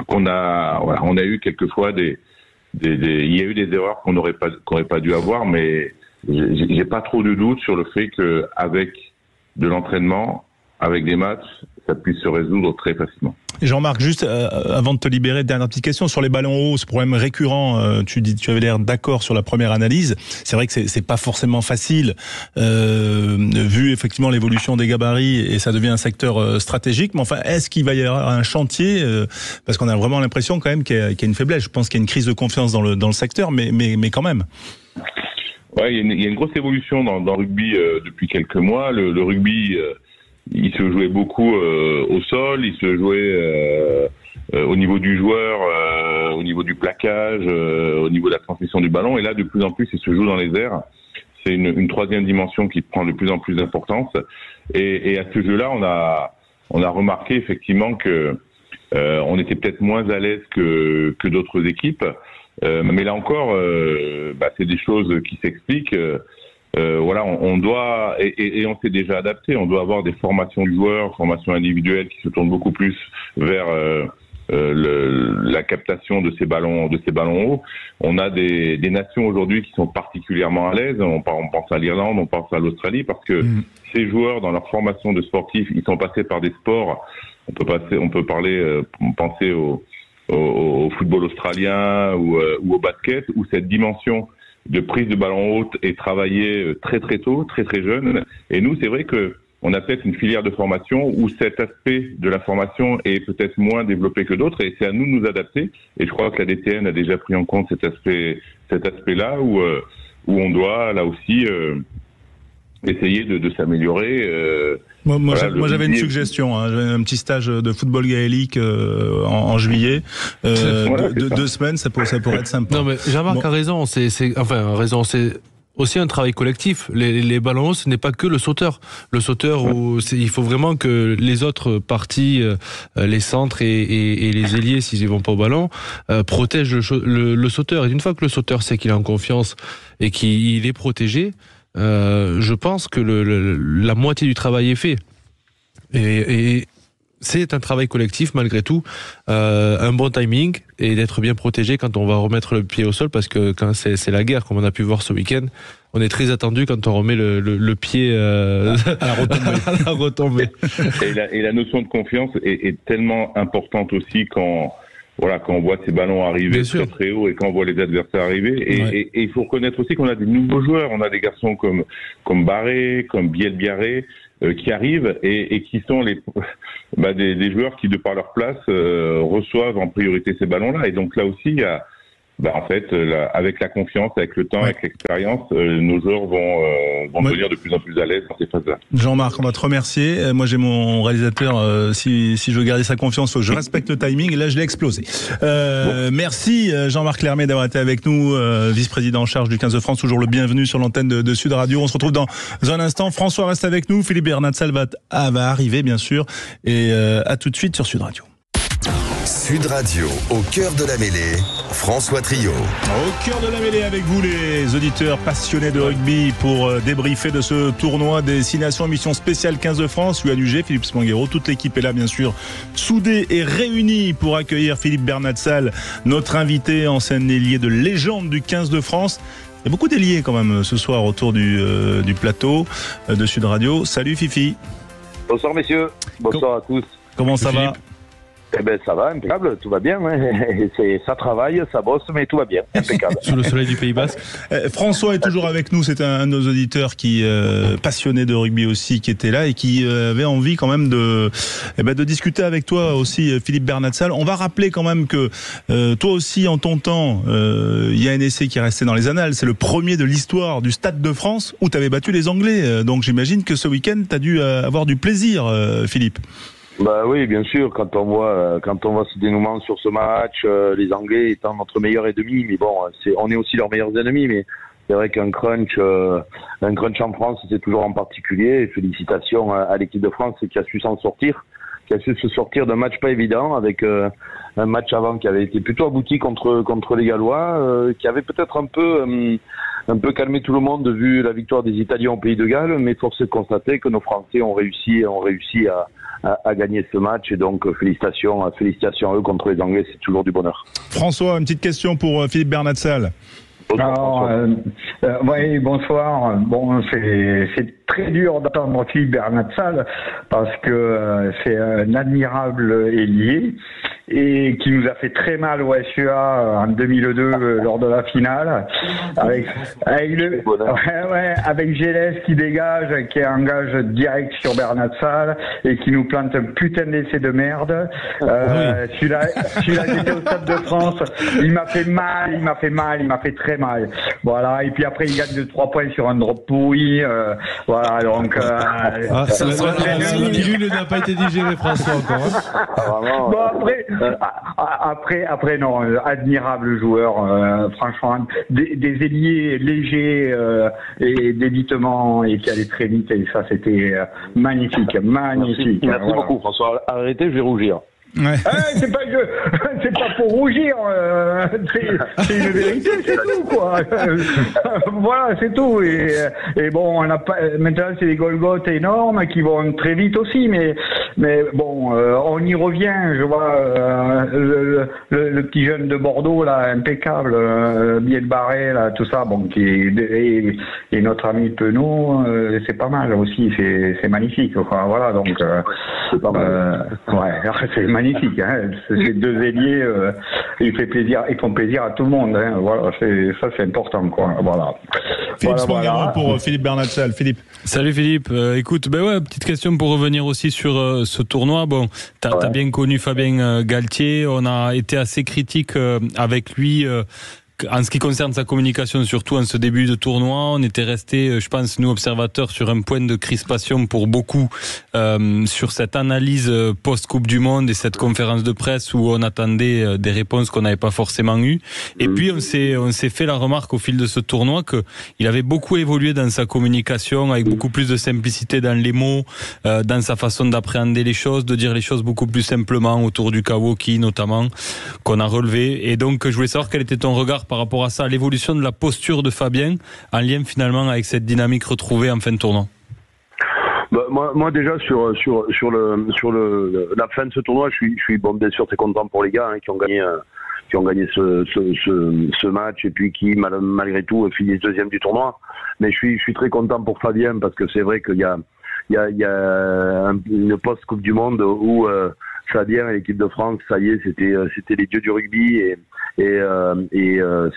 S6: qu'on a eu quelquefois des il y a eu des erreurs qu'on n'aurait pas dû avoir, mais j'ai pas trop de doute sur le fait que avec de l'entraînement, avec des matchs, ça puisse se résoudre très facilement.
S1: Jean-Marc, juste avant de te libérer, dernière petite question sur les ballons hauts, ce problème récurrent. Tu avais l'air d'accord sur la première analyse. C'est vrai que c'est pas forcément facile, vu effectivement l'évolution des gabarits, et ça devient un secteur stratégique. Mais enfin, est-ce qu'il va y avoir un chantier, parce qu'on a vraiment l'impression quand même qu'il y a une faiblesse. Je pense qu'il y a une crise de confiance dans le secteur, mais quand même.
S6: Ouais, il y a une grosse évolution dans le rugby depuis quelques mois. Le rugby, il se jouait beaucoup au sol, il se jouait au niveau du joueur, au niveau du plaquage, au niveau de la transmission du ballon. Et là, de plus en plus, il se joue dans les airs. C'est une troisième dimension qui prend de plus en plus d'importance. Et à ce jeu-là, on a remarqué effectivement que on était peut-être moins à l'aise que d'autres équipes. Mais là encore, c'est des choses qui s'expliquent. Voilà, on doit, et on s'est déjà adapté, on doit avoir des formations du joueur, formations individuelles qui se tournent beaucoup plus vers la captation de ces ballons hauts. On a des nations aujourd'hui qui sont particulièrement à l'aise. On pense à l'Irlande, on pense à l'Australie, parce que ces joueurs, dans leur formation de sportifs, ils sont passés par des sports. On peut penser au football australien ou au basket, où cette dimension de prise de ballon haute est travaillée très très tôt, très très jeune. Et nous, c'est vrai que on a peut-être une filière de formation où cet aspect de la formation est peut-être moins développé que d'autres, et c'est à nous de nous adapter. Et je crois que la DTN a déjà pris en compte cet aspect-là où on doit là aussi essayer de s'améliorer.
S1: Moi, j'avais une suggestion, j'avais un petit stage de football gaélique en juillet, 2 semaines, ça pourrait être sympa.
S3: Non, mais Jean-Marc a raison, c'est aussi un travail collectif. Les ballons hauts, ce n'est pas que le sauteur. Le sauteur, il faut vraiment que les autres parties, les centres et les ailiers, s'ils ne vont pas au ballon, protègent le sauteur. Et une fois que le sauteur sait qu'il est en confiance et qu'il est protégé, je pense que la moitié du travail est fait. Et c'est un travail collectif malgré tout, un bon timing et d'être bien protégé quand on va remettre le pied au sol, parce que quand c'est la guerre, comme on a pu voir ce week-end, on est très attendu quand on remet le pied à la retombée.
S6: Et la notion de confiance est tellement importante aussi quand on voit ces ballons arriver très très haut et quand on voit les adversaires arriver. Et il faut reconnaître aussi qu'on a des nouveaux joueurs. On a des garçons comme Barré, comme Biel-Biarré, qui arrivent et qui sont des joueurs qui, de par leur place, reçoivent en priorité ces ballons-là. Et donc là aussi, il y a, avec la confiance, avec le temps, avec l'expérience, nos joueurs vont devenir de plus en plus à l'aise dans ces phases-là.
S1: Jean-Marc, on va te remercier. Moi, j'ai mon réalisateur, si je veux garder sa confiance, faut que je respecte le timing. Et là, je l'ai explosé. Merci Jean-Marc Lermet d'avoir été avec nous, vice-président en charge du 15 de France, toujours le bienvenu sur l'antenne de Sud Radio. On se retrouve dans un instant. François reste avec nous. Philippe Bernatsal va arriver, bien sûr. Et à tout de suite sur Sud Radio.
S2: Sud Radio, au cœur de la mêlée, François Trio.
S1: Au cœur de la mêlée avec vous, les auditeurs passionnés de rugby, pour débriefer de ce tournoi des 6 nations, émission spéciale 15 de France, UANUG, Philippe Spanghero. Toute l'équipe est là, bien sûr, soudée et réunie pour accueillir Philippe Bernatsal, notre invité, ancien ailier de légende du 15 de France. Il y a beaucoup d'ailiers quand même ce soir autour du plateau de Sud Radio. Salut Fifi.
S8: Bonsoir messieurs, bonsoir à tous.
S1: Comment ça va ?
S8: Eh ben ça va, impeccable, tout va bien. Ça travaille, ça bosse, mais tout va bien, impeccable.
S3: Sous le soleil du Pays Basque.
S1: François est toujours avec nous, c'est un de nos auditeurs qui passionné de rugby aussi, qui était là et qui avait envie quand même de discuter avec toi aussi, Philippe Bernatsal. On va rappeler quand même que toi aussi, en ton temps, il y a un essai qui est resté dans les annales. C'est le premier de l'histoire du Stade de France où tu avais battu les Anglais. Donc j'imagine que ce week-end, tu as dû avoir du plaisir, Philippe.
S8: Bah oui, bien sûr, quand on voit ce dénouement sur ce match, les Anglais étant notre meilleur ennemi, mais bon, on est aussi leurs meilleurs ennemis, mais c'est vrai qu'un crunch en France, c'est toujours en particulier. Et félicitations à l'équipe de France qui a su s'en sortir, qui a su se sortir d'un match pas évident, avec un match avant qui avait été plutôt abouti contre les Gallois, qui avait peut-être un peu un peu calmé tout le monde vu la victoire des Italiens au Pays de Galles, mais force est de constater que nos Français ont réussi à gagner ce match, et donc félicitations à eux contre les Anglais, c'est toujours du bonheur.
S1: François, une petite question pour Philippe Bernatsal.
S7: Alors, oui, bonsoir. Bon, c'est très dur d'entendre Philippe Bernatsal parce que c'est un admirable ailier et qui nous a fait très mal au SUA en 2002 lors de la finale avec Gélès qui dégage, qui engage direct sur Bernatsal et qui nous plante un putain d'essai de merde. Celui-là j'étais au Stade de France, il m'a fait très mal. Voilà, et puis après il gagne de 3 points sur un drop pourri, voilà, donc
S3: la pilule n'a pas été digérée, François, encore.
S7: Bon, après non, admirable joueur, franchement, des ailiers légers et d'évitement et qui allaient très vite, et ça c'était magnifique.
S8: Merci beaucoup, François. Arrêtez, je vais rougir.
S1: Ouais.
S7: C'est pas pour rougir, c'est une vérité, c'est tout, quoi. Voilà, c'est tout. Et bon, on a pas, maintenant c'est des Golgoth énormes qui vont très vite aussi, mais bon, on y revient. Je vois le petit jeune de Bordeaux là, impeccable, bien barré là, tout ça, bon, et notre ami Penaud, c'est pas mal aussi, c'est magnifique, quoi. Voilà, donc c'est pas mal. C'est magnifique, hein. Ces deux ailiers, ils font plaisir à tout le monde, hein. Voilà, c'est important, quoi. Voilà.
S1: Philippe Spanghero pour Philippe Bernatsal. Philippe.
S5: Salut Philippe. Écoute, petite question pour revenir aussi sur ce tournoi. Bon, t'as bien connu Fabien Galtier. On a été assez critique avec lui. En ce qui concerne sa communication, surtout en ce début de tournoi, on était resté, je pense, nous observateurs, sur un point de crispation pour beaucoup sur cette analyse post-Coupe du Monde et cette conférence de presse où on attendait des réponses qu'on n'avait pas forcément eues. Et puis on s'est fait la remarque au fil de ce tournoi qu'il avait beaucoup évolué dans sa communication, avec beaucoup plus de simplicité dans les mots, dans sa façon d'appréhender les choses, de dire les choses beaucoup plus simplement autour du Kawoki notamment, qu'on a relevé. Et donc je voulais savoir quel était ton regard par rapport à ça, l'évolution de la posture de Fabien en lien finalement avec cette dynamique retrouvée en fin de tournoi.
S8: Moi déjà sur la fin de ce tournoi, je suis bon, bien sûr très content pour les gars, hein, qui ont gagné ce match, et puis qui malgré tout finissent deuxième du tournoi. Mais je suis très content pour Fabien, parce que c'est vrai qu'il y a une post-Coupe du Monde où Fabien et l'équipe de France, ça y est, c'était les dieux du rugby, et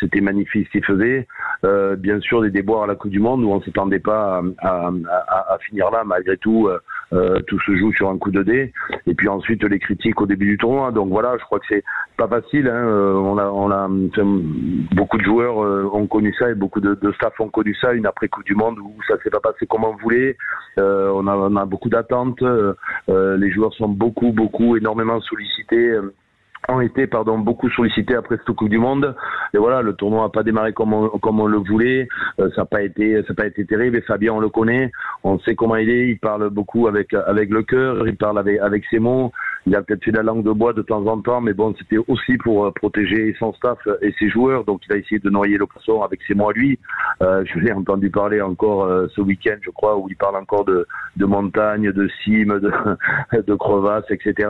S8: c'était magnifique ce qu'il faisait. Bien sûr, des déboires à la Coupe du Monde où on s'attendait pas à finir là, malgré tout. Tout se joue sur un coup de dé, et puis ensuite les critiques au début du tournoi. Donc voilà, je crois que c'est pas facile, hein. On a beaucoup de joueurs ont connu ça, et beaucoup de staff ont connu ça, une après Coupe du Monde où ça s'est pas passé comme on voulait. On a beaucoup d'attentes. Les joueurs sont énormément sollicités. Ont été beaucoup sollicités après cette Coupe du Monde, et voilà, le tournoi n'a pas démarré comme on le voulait. Ça n'a pas été terrible, et Fabien, on le connaît, on sait comment il est, il parle beaucoup avec le cœur, il parle avec ses mots. Il a peut-être fait la langue de bois de temps en temps, mais bon, c'était aussi pour protéger son staff et ses joueurs, donc il a essayé de noyer le poisson avec ses mots à lui. Je l'ai entendu parler encore ce week-end, je crois, où il parle encore de montagnes, de cimes, de crevasses, etc.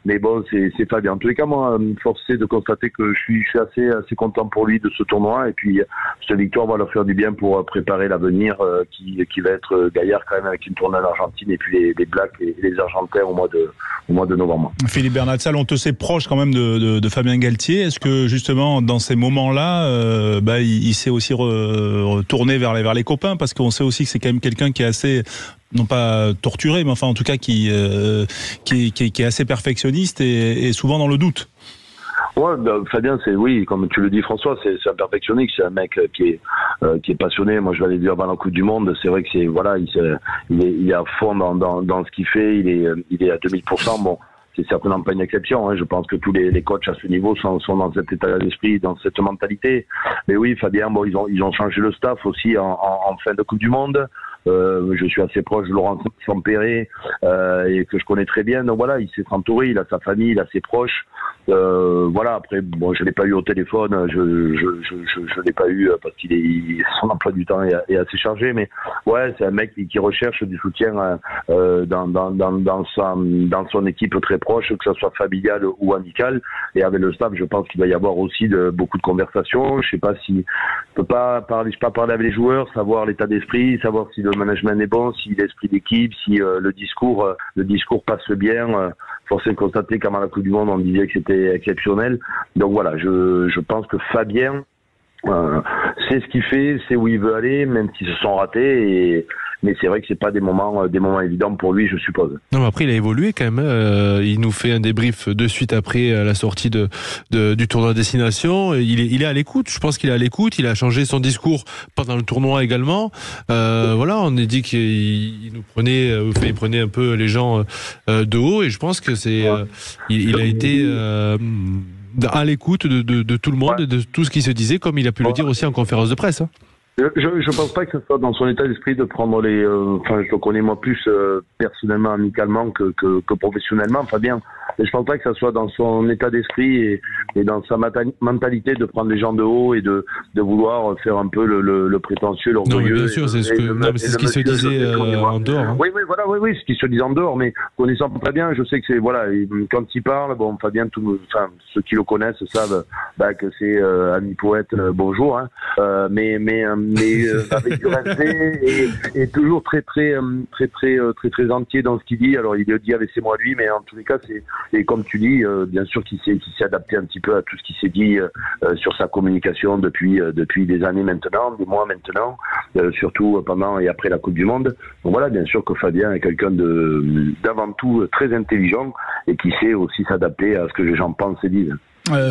S8: Mais bon, c'est Fabien. En tous les cas, moi, forcé de constater que je suis assez content pour lui de ce tournoi, et puis cette victoire va leur faire du bien pour préparer l'avenir qui va être gaillard quand même, avec une tournée en Argentine, et puis les Blacks et les Argentins au mois de novembre.
S1: Philippe Bernatsal, on te sait proche quand même de Fabien Galtier. Est-ce que justement dans ces moments-là, il s'est aussi retourné vers les copains, parce qu'on sait aussi que c'est quand même quelqu'un qui est assez, non pas torturé, mais enfin en tout cas qui est assez perfectionniste et souvent dans le doute.
S8: Ouais, Fabien, comme tu le dis, François, c'est un perfectionniste, c'est un mec qui est passionné. Moi, je l'avais vu avant la Coupe du Monde. C'est vrai que il est à fond dans ce qu'il fait. Il est à 2000%. Bon, c'est certainement pas une exception, hein. Je pense que tous les coachs à ce niveau sont dans cet état d'esprit, dans cette mentalité. Mais oui, Fabien, bon, ils ont changé le staff aussi en fin de Coupe du Monde. Je suis assez proche de Laurent Sampéré, et que je connais très bien. Donc voilà, il s'est entouré, il a sa famille, il a ses proches. Voilà. Après, bon, je l'ai pas eu au téléphone, je l'ai pas eu parce son emploi du temps est assez chargé, mais ouais, c'est un mec qui recherche du soutien dans son équipe très proche, que ce soit familiale ou amicale. Et avec le staff, je pense qu'il va y avoir aussi beaucoup de conversations. Je sais pas si je peux pas parler avec les joueurs, savoir l'état d'esprit, savoir si le management est bon, si l'esprit d'équipe, si le discours passe bien. Force est de constater qu'avant la Coupe du Monde, on disait que c'était exceptionnel. Donc voilà, je pense que Fabien sait ce qu'il fait, sait où il veut aller, même s'ils se sont ratés. Mais c'est vrai que c'est pas des moments évidents pour lui, je suppose.
S3: Non, mais après il a évolué quand même. Il nous fait un débrief de suite après la sortie du tournoi destination. Il est à l'écoute. Je pense qu'il est à l'écoute. Il a changé son discours pendant le tournoi également. Voilà, on a dit qu'il nous prenait un peu les gens de haut, et je pense que il a été à l'écoute de tout le monde et de tout ce qui se disait, comme il a pu le dire aussi en conférence de presse.
S8: Je pense pas que ce soit dans son état d'esprit de prendre enfin, je le connais moi plus personnellement, amicalement que professionnellement, Fabien. Et je pense pas que ça soit dans son état d'esprit et dans sa mentalité de prendre les gens de haut et de vouloir faire un peu le prétentieux, l'orgueilleux.
S3: Non, bien sûr, c'est ce qui se disait en dehors. Hein.
S8: Oui, ce qui se disait en dehors, mais connaissant très bien, je sais que c'est, voilà, quand il parle, bon, Fabien, ceux qui le connaissent savent, que c'est ami poète, bonjour, hein, mais avec du respect et toujours très entier dans ce qu'il dit. Alors, il le dit avec ses mots à lui, mais en tous les cas, et comme tu dis, bien sûr qu'il s'est adapté un petit peu à tout ce qui s'est dit sur sa communication depuis des années maintenant, des mois maintenant, surtout pendant et après la Coupe du Monde. Donc voilà, bien sûr que Fabien est quelqu'un d'avant tout très intelligent et qui sait aussi s'adapter à ce que les gens pensent et disent.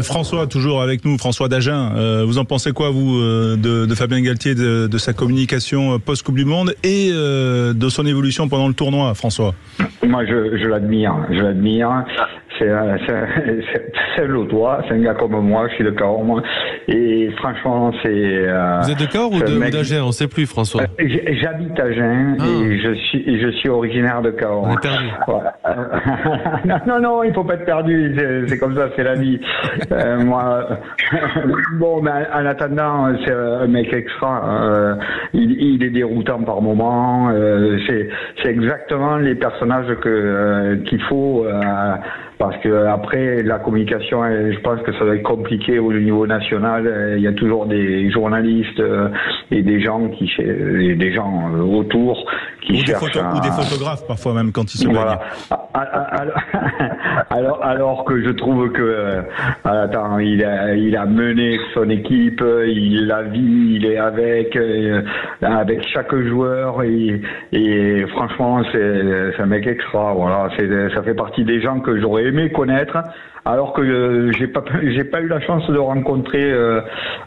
S1: François, toujours avec nous, François d'Agen. Vous en pensez quoi, vous, de Fabien Galtier, de sa communication post-Coupe du Monde et de son évolution pendant le tournoi, François?
S7: Moi, je l'admire. C'est un lotois, c'est un gars comme moi, je suis de Cahors, moi. Et franchement, c'est...
S3: Vous êtes de Cahors ou d'Agen? On ne sait plus, François.
S7: J'habite à Agen et je suis originaire de Cahors.
S3: On est perdu.
S7: Voilà. Non, il faut pas être perdu, c'est comme ça, c'est la vie. Moi, bon, mais en attendant, c'est un mec extra. Il est déroutant par moments. C'est exactement les personnages qu'il faut... parce que après la communication, je pense que ça va être compliqué au niveau national. Il y a toujours des journalistes et des gens autour qui cherchent
S1: ou des photographes parfois même quand ils se
S7: voilà. Alors que je trouve que il a mené son équipe, il la vit, il est avec chaque joueur et franchement c'est un mec extra. Voilà, ça fait partie des gens que j'aurais aimé connaître, alors que j'ai pas eu la chance de rencontrer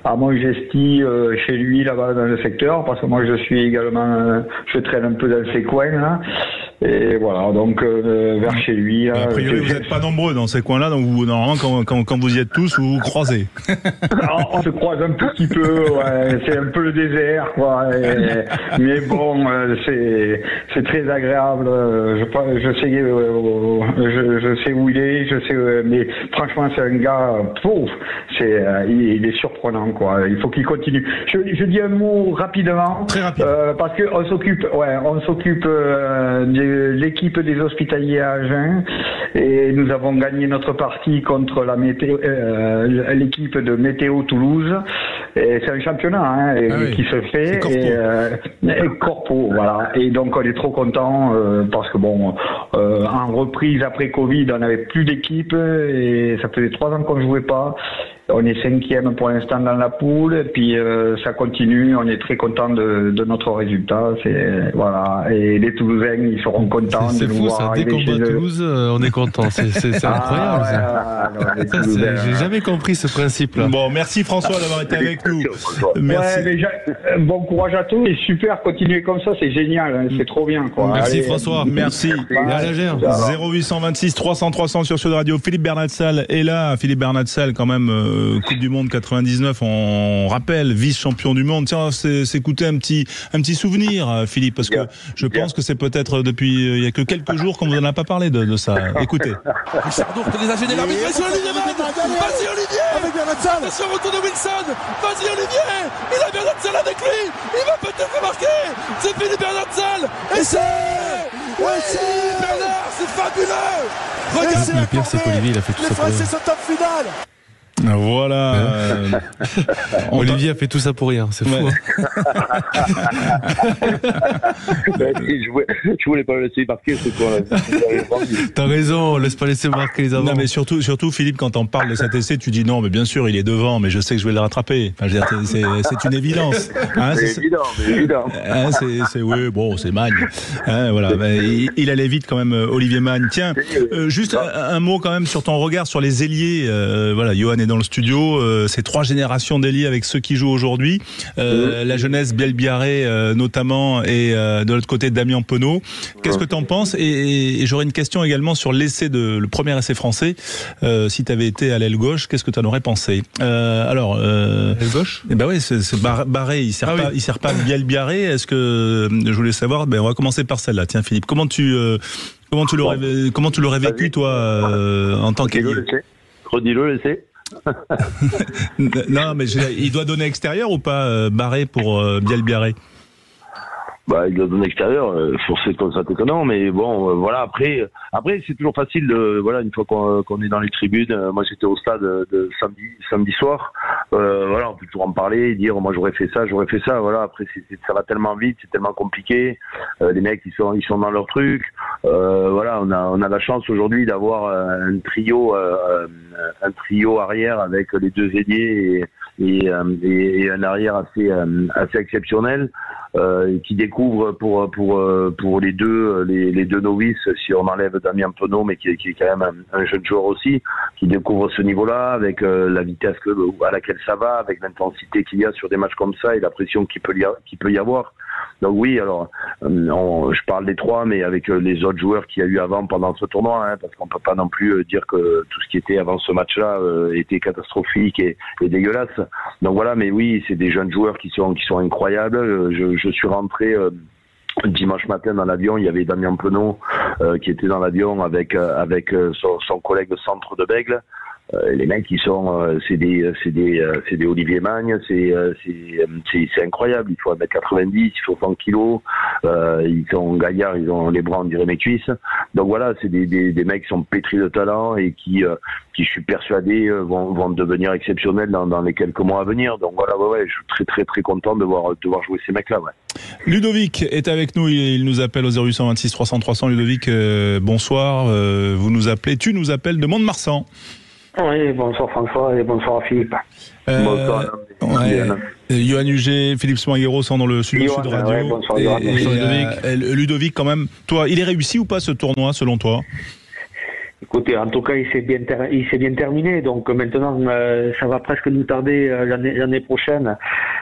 S7: à Montgesti chez lui là-bas dans le secteur, parce que moi je traîne un peu dans ces coins là, et voilà, donc vers chez lui là,
S1: a priori vous n'êtes pas nombreux dans ces coins là, donc normalement quand vous y êtes tous, vous vous croisez.
S7: On se croise un petit peu, ouais, c'est un peu le désert quoi, mais bon, c'est très agréable. Je sais où il est, je sais, mais franchement c'est un gars pauvre, il est surprenant quoi. Il faut qu'il continue. Je dis un mot rapidement,
S1: très rapide,
S7: parce que on s'occupe de l'équipe des Hospitaliers à Agen et nous avons gagné notre partie contre l'équipe de Météo Toulouse. Et c'est un championnat qui se fait et Corpo, voilà. Et donc on est trop content parce que bon, en reprise après Covid, on n'avait plus d'équipe et ça faisait 3 ans qu'on ne jouait pas. On est 5e pour l'instant dans la poule, et puis ça continue. On est très content de notre résultat. Voilà. Et les Toulousains, ils seront contents.
S3: C'est fou ça. Dès qu'on bat Toulouse, on est content. C'est incroyable. J'ai jamais compris ce principe-là.
S1: Bon, merci François d'avoir été avec nous. Merci.
S7: Ouais, bon courage à tous et super. Continuez comme ça, c'est génial. C'est trop bien, quoi.
S3: Merci François.
S1: Merci. 0826 300 300 sur Sud Radio. Philippe Bernatsal est là. Philippe Bernatsal, quand même. Coupe du Monde 99, on rappelle, vice-champion du monde. Tiens, s'écouter un petit souvenir, Philippe, parce que je pense que c'est peut-être depuis il y a que quelques jours qu'on vous en a pas parlé de ça. Écoutez.
S9: Richard Dourte les a gênés l'arbitre. Vas-y Olivier. Attention, retour de Wilson. Vas-y Olivier. Il a Bernard Salle avec lui. Il va peut-être marquer. C'est Philippe Bernard Salle. Et c'est Bernard, c'est fabuleux.
S3: Le pire, c'est qu'Olivier, il a fait tout ça pour rien.
S9: Les Français sont en finale.
S1: Voilà.
S3: Olivier a fait tout ça pour rien, c'est fou.
S8: Je voulais pas le laisser marquer, c'est quoi.
S3: T'as raison, laisse pas laisser marquer les avants.
S1: Non, mais surtout, Philippe, quand on parle de cet essai, tu dis non, mais bien sûr, il est devant, mais je sais que je vais le rattraper. Enfin, je veux dire, c'est une évidence. Hein,
S8: c'est évident.
S1: Hein, oui, bon, c'est Magne. Hein, voilà, il allait vite quand même, Olivier Magne. Tiens, juste un mot quand même sur ton regard sur les ailiers. Voilà, Johan est dans le studio, c'est 3 générations d'ailiers avec ceux qui jouent aujourd'hui, la jeunesse Bielbiarré notamment, et de l'autre côté Damien Penaud. Qu'est-ce que tu en penses? Et j'aurais une question également sur le premier essai français. Si tu avais été à l'aile gauche, qu'est-ce que tu en aurais pensé? Alors,
S3: l'aile gauche?
S1: Eh ben oui, c'est Barré, il sert pas Bielbiarré. Est-ce que je voulais savoir? On va commencer par celle-là. Tiens, Philippe, comment tu l'aurais vécu toi en tant qu'ailier?
S8: Redis-le, l'essai.
S1: Non, mais il doit donner extérieur ou pas, Barré pour Bielbiarré?
S8: Il doit donner extérieur, forcé comme ça t'étonnant, mais bon, voilà, après c'est toujours facile une fois qu'on est dans les tribunes, moi j'étais au stade de samedi soir, on peut toujours en parler, dire moi j'aurais fait ça, voilà, après ça va tellement vite, c'est tellement compliqué, les mecs ils sont dans leur truc, on a la chance aujourd'hui d'avoir un trio arrière avec les 2 ailiers et un arrière assez exceptionnel, qui découvre pour les deux novices, si on enlève Damien Penaud, mais qui est quand même un jeune joueur aussi, qui découvre ce niveau-là avec la vitesse à laquelle ça va, avec l'intensité qu'il y a sur des matchs comme ça et la pression qu'il peut y avoir. Donc oui, alors je parle des 3, mais avec les autres joueurs qu'il y a eu avant pendant ce tournoi, parce qu'on peut pas non plus dire que tout ce qui était avant ce match-là était catastrophique et dégueulasse. Donc voilà, mais oui, c'est des jeunes joueurs qui sont incroyables. Je suis rentré dimanche matin dans l'avion, il y avait Damien Penaud qui était dans l'avion avec son collègue centre de Bègle. Les mecs ils sont c'est des Olivier Magne, c'est incroyable, il faut 1m90, il faut 100 kilos, ils sont gaillards, ils ont les bras on dirait mes cuisses. Donc voilà, c'est des mecs qui sont pétris de talent et qui je suis persuadé vont devenir exceptionnels dans les quelques mois à venir. Donc voilà, je suis très très très content de voir jouer ces mecs là.
S1: Ludovic est avec nous, il nous appelle au 0826 300 300. Ludovic, bonsoir, tu nous appelles de Mont-de-Marsan.
S7: Oui, bonsoir François et bonsoir Philippe.
S8: Bonsoir.
S1: Johan Huget, Philippe Smanguero sont dans le studio Sud Radio.
S7: Ouais, bonsoir Ludovic.
S1: Ludovic, quand même, toi, il est réussi ou pas ce tournoi selon toi?
S7: Écoutez, en tout cas, il s'est bien terminé. Donc maintenant, ça va presque nous tarder l'année prochaine.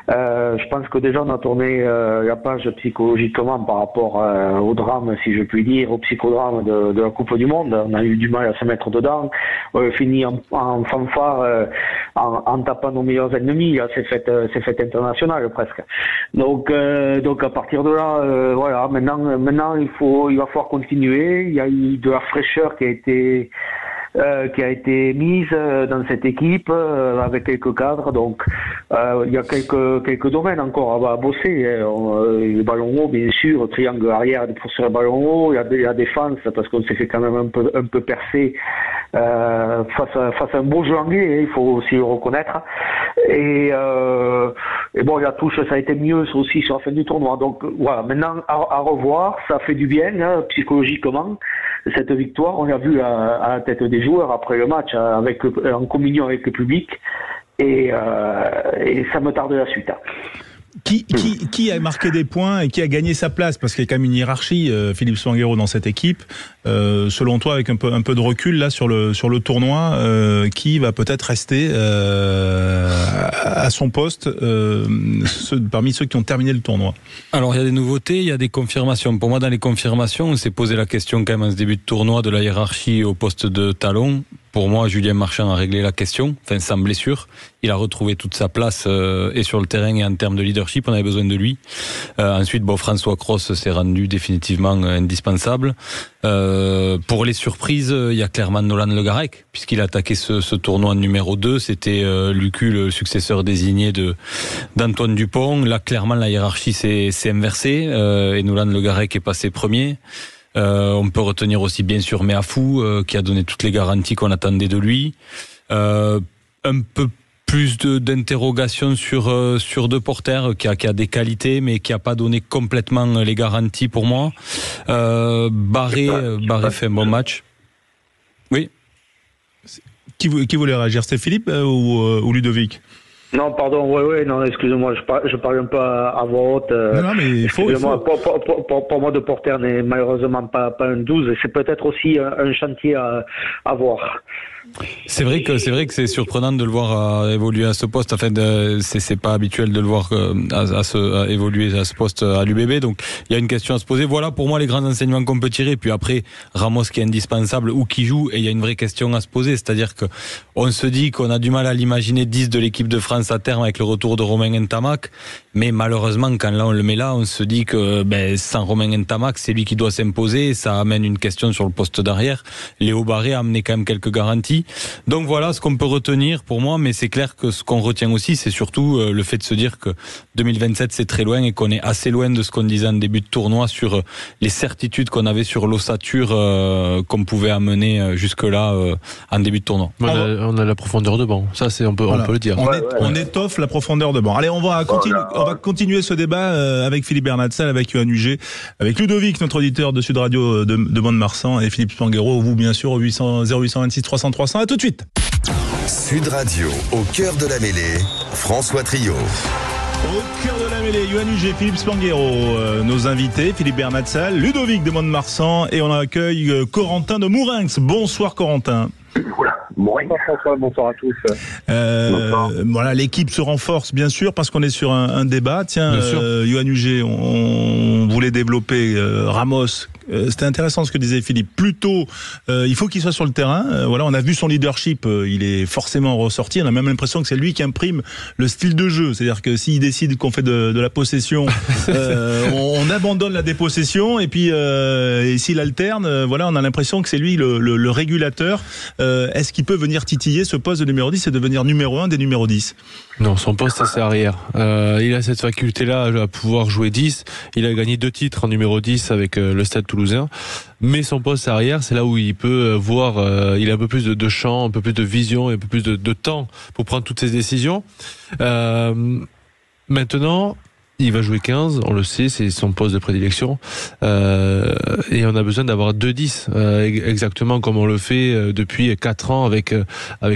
S7: Je pense que déjà on a tourné la page psychologiquement par rapport au drame, si je puis dire, au psychodrame de la Coupe du Monde. On a eu du mal à se mettre dedans. Fini en fanfare, en tapant nos meilleurs ennemis. C'est fête internationale presque. Donc à partir de là, voilà. Maintenant, il va falloir continuer. Il y a eu de la fraîcheur qui a été mise dans cette équipe avec quelques cadres. Donc il y a quelques domaines encore à bosser. Le ballon haut, bien sûr, triangle arrière pour sur le ballon haut. Il y a la défense parce qu'on s'est fait quand même un peu percer face à un beau jeu anglais. Il faut aussi le reconnaître. Et bon, la touche, ça a été mieux aussi sur la fin du tournoi. Donc voilà, maintenant à revoir, ça fait du bien psychologiquement. Cette victoire, on l'a vu à la tête des joueurs après le match, en communion avec le public, et ça me tarde la suite.
S1: Qui a marqué des points et qui a gagné sa place? Parce qu'il y a quand même une hiérarchie, Philippe Smanguero, dans cette équipe. Selon toi, avec un peu de recul là sur le tournoi, qui va peut-être rester à son poste parmi ceux qui ont terminé le tournoi?
S5: Alors il y a des nouveautés, il y a des confirmations. Pour moi, dans les confirmations, on s'est posé la question quand même en ce début de tournoi de la hiérarchie au poste de talon. pour moi, Julien Marchand a réglé la question, enfin sans blessure. Il a retrouvé toute sa place et sur le terrain et en termes de leadership, on avait besoin de lui. Ensuite, François Cros s'est rendu définitivement indispensable. Pour les surprises, il y a clairement Nolan Le Garec, puisqu'il a attaqué ce tournoi numéro 2. C'était Lucu, le successeur désigné d'Antoine Dupont. Là, clairement, la hiérarchie s'est inversée et Nolan Le Garec est passé premier. On peut retenir aussi bien sûr Meafou qui a donné toutes les garanties qu'on attendait de lui. Un peu plus d'interrogations sur deux porteurs qui a des qualités mais qui a pas donné complètement les garanties pour moi. Barré fait un bon match. Oui.
S1: Qui voulait réagir, c'était Philippe ou Ludovic?
S10: Non, pardon, non, excusez-moi, je parle un peu à voix haute.
S1: Non, mais il faut.
S10: Pour moi, de porter n'est malheureusement pas un 12, et c'est peut-être aussi un chantier à voir.
S5: C'est vrai que c'est surprenant de le voir évoluer à ce poste. Enfin, c'est pas habituel de le voir évoluer à ce poste à l'UBB. Donc, il y a une question à se poser. Voilà pour moi les grands enseignements qu'on peut tirer. Puis après, Ramos qui est indispensable ou qui joue, et il y a une vraie question à se poser. C'est-à-dire que on se dit qu'on a du mal à l'imaginer 10 de l'équipe de France à terme avec le retour de Romain Ntamak. Mais malheureusement, quand là on le met là, on se dit que sans Romain Ntamak, c'est lui qui doit s'imposer. Ça amène une question sur le poste d'arrière. Léo Barré a amené quand même quelques garanties. Donc voilà ce qu'on peut retenir pour moi, mais c'est clair que ce qu'on retient aussi, c'est surtout le fait de se dire que 2027 c'est très loin et qu'on est assez loin de ce qu'on disait en début de tournoi sur les certitudes qu'on avait sur l'ossature qu'on pouvait amener jusque-là en début de tournoi.
S3: On a la profondeur de banc, ça on peut le dire.
S1: On étoffe la profondeur de banc. Allez, on va continuer ce débat avec Philippe Bernatsal, avec Yoann Huget, avec Ludovic, notre auditeur de Sud Radio de Mont-de-Marsan, et Philippe Spanghero, vous bien sûr au 0826 300 300. À tout de suite.
S2: Sud Radio, au cœur de la mêlée, François Trio.
S1: Au cœur de la mêlée, Yoann Huget, Philippe Spanghero, nos invités, Philippe Bernatsal, Ludovic de Mont-de-Marsan, et on accueille Corentin de Mourinx. Bonsoir Corentin.
S11: Bonsoir François, bonsoir à tous.
S1: Voilà, l'équipe se renforce bien sûr parce qu'on est sur un débat. Tiens, Yoann Huget, on voulait développer Ramos. C'était intéressant ce que disait Philippe. Plutôt, il faut qu'il soit sur le terrain. Voilà, on a vu son leadership, il est forcément ressorti. On a même l'impression que c'est lui qui imprime le style de jeu. C'est-à-dire que s'il décide qu'on fait de la possession, on abandonne la dépossession. Et puis, et s'il alterne, voilà, on a l'impression que c'est lui le régulateur. Est-ce qu'il peut venir titiller ce poste de numéro 10 et devenir numéro 1 des numéros 10?
S3: Non, son poste c'est arrière. Il a cette faculté-là à pouvoir jouer 10. Il a gagné 2 titres en numéro 10 avec le Stade Toulousain. Mais son poste arrière, c'est là où il peut voir, il a un peu plus de champ, un peu plus de vision et un peu plus de temps pour prendre toutes ses décisions. Maintenant, il va jouer 15, on le sait, c'est son poste de prédilection. Et on a besoin d'avoir 2-10, exactement comme on le fait depuis 4 ans avec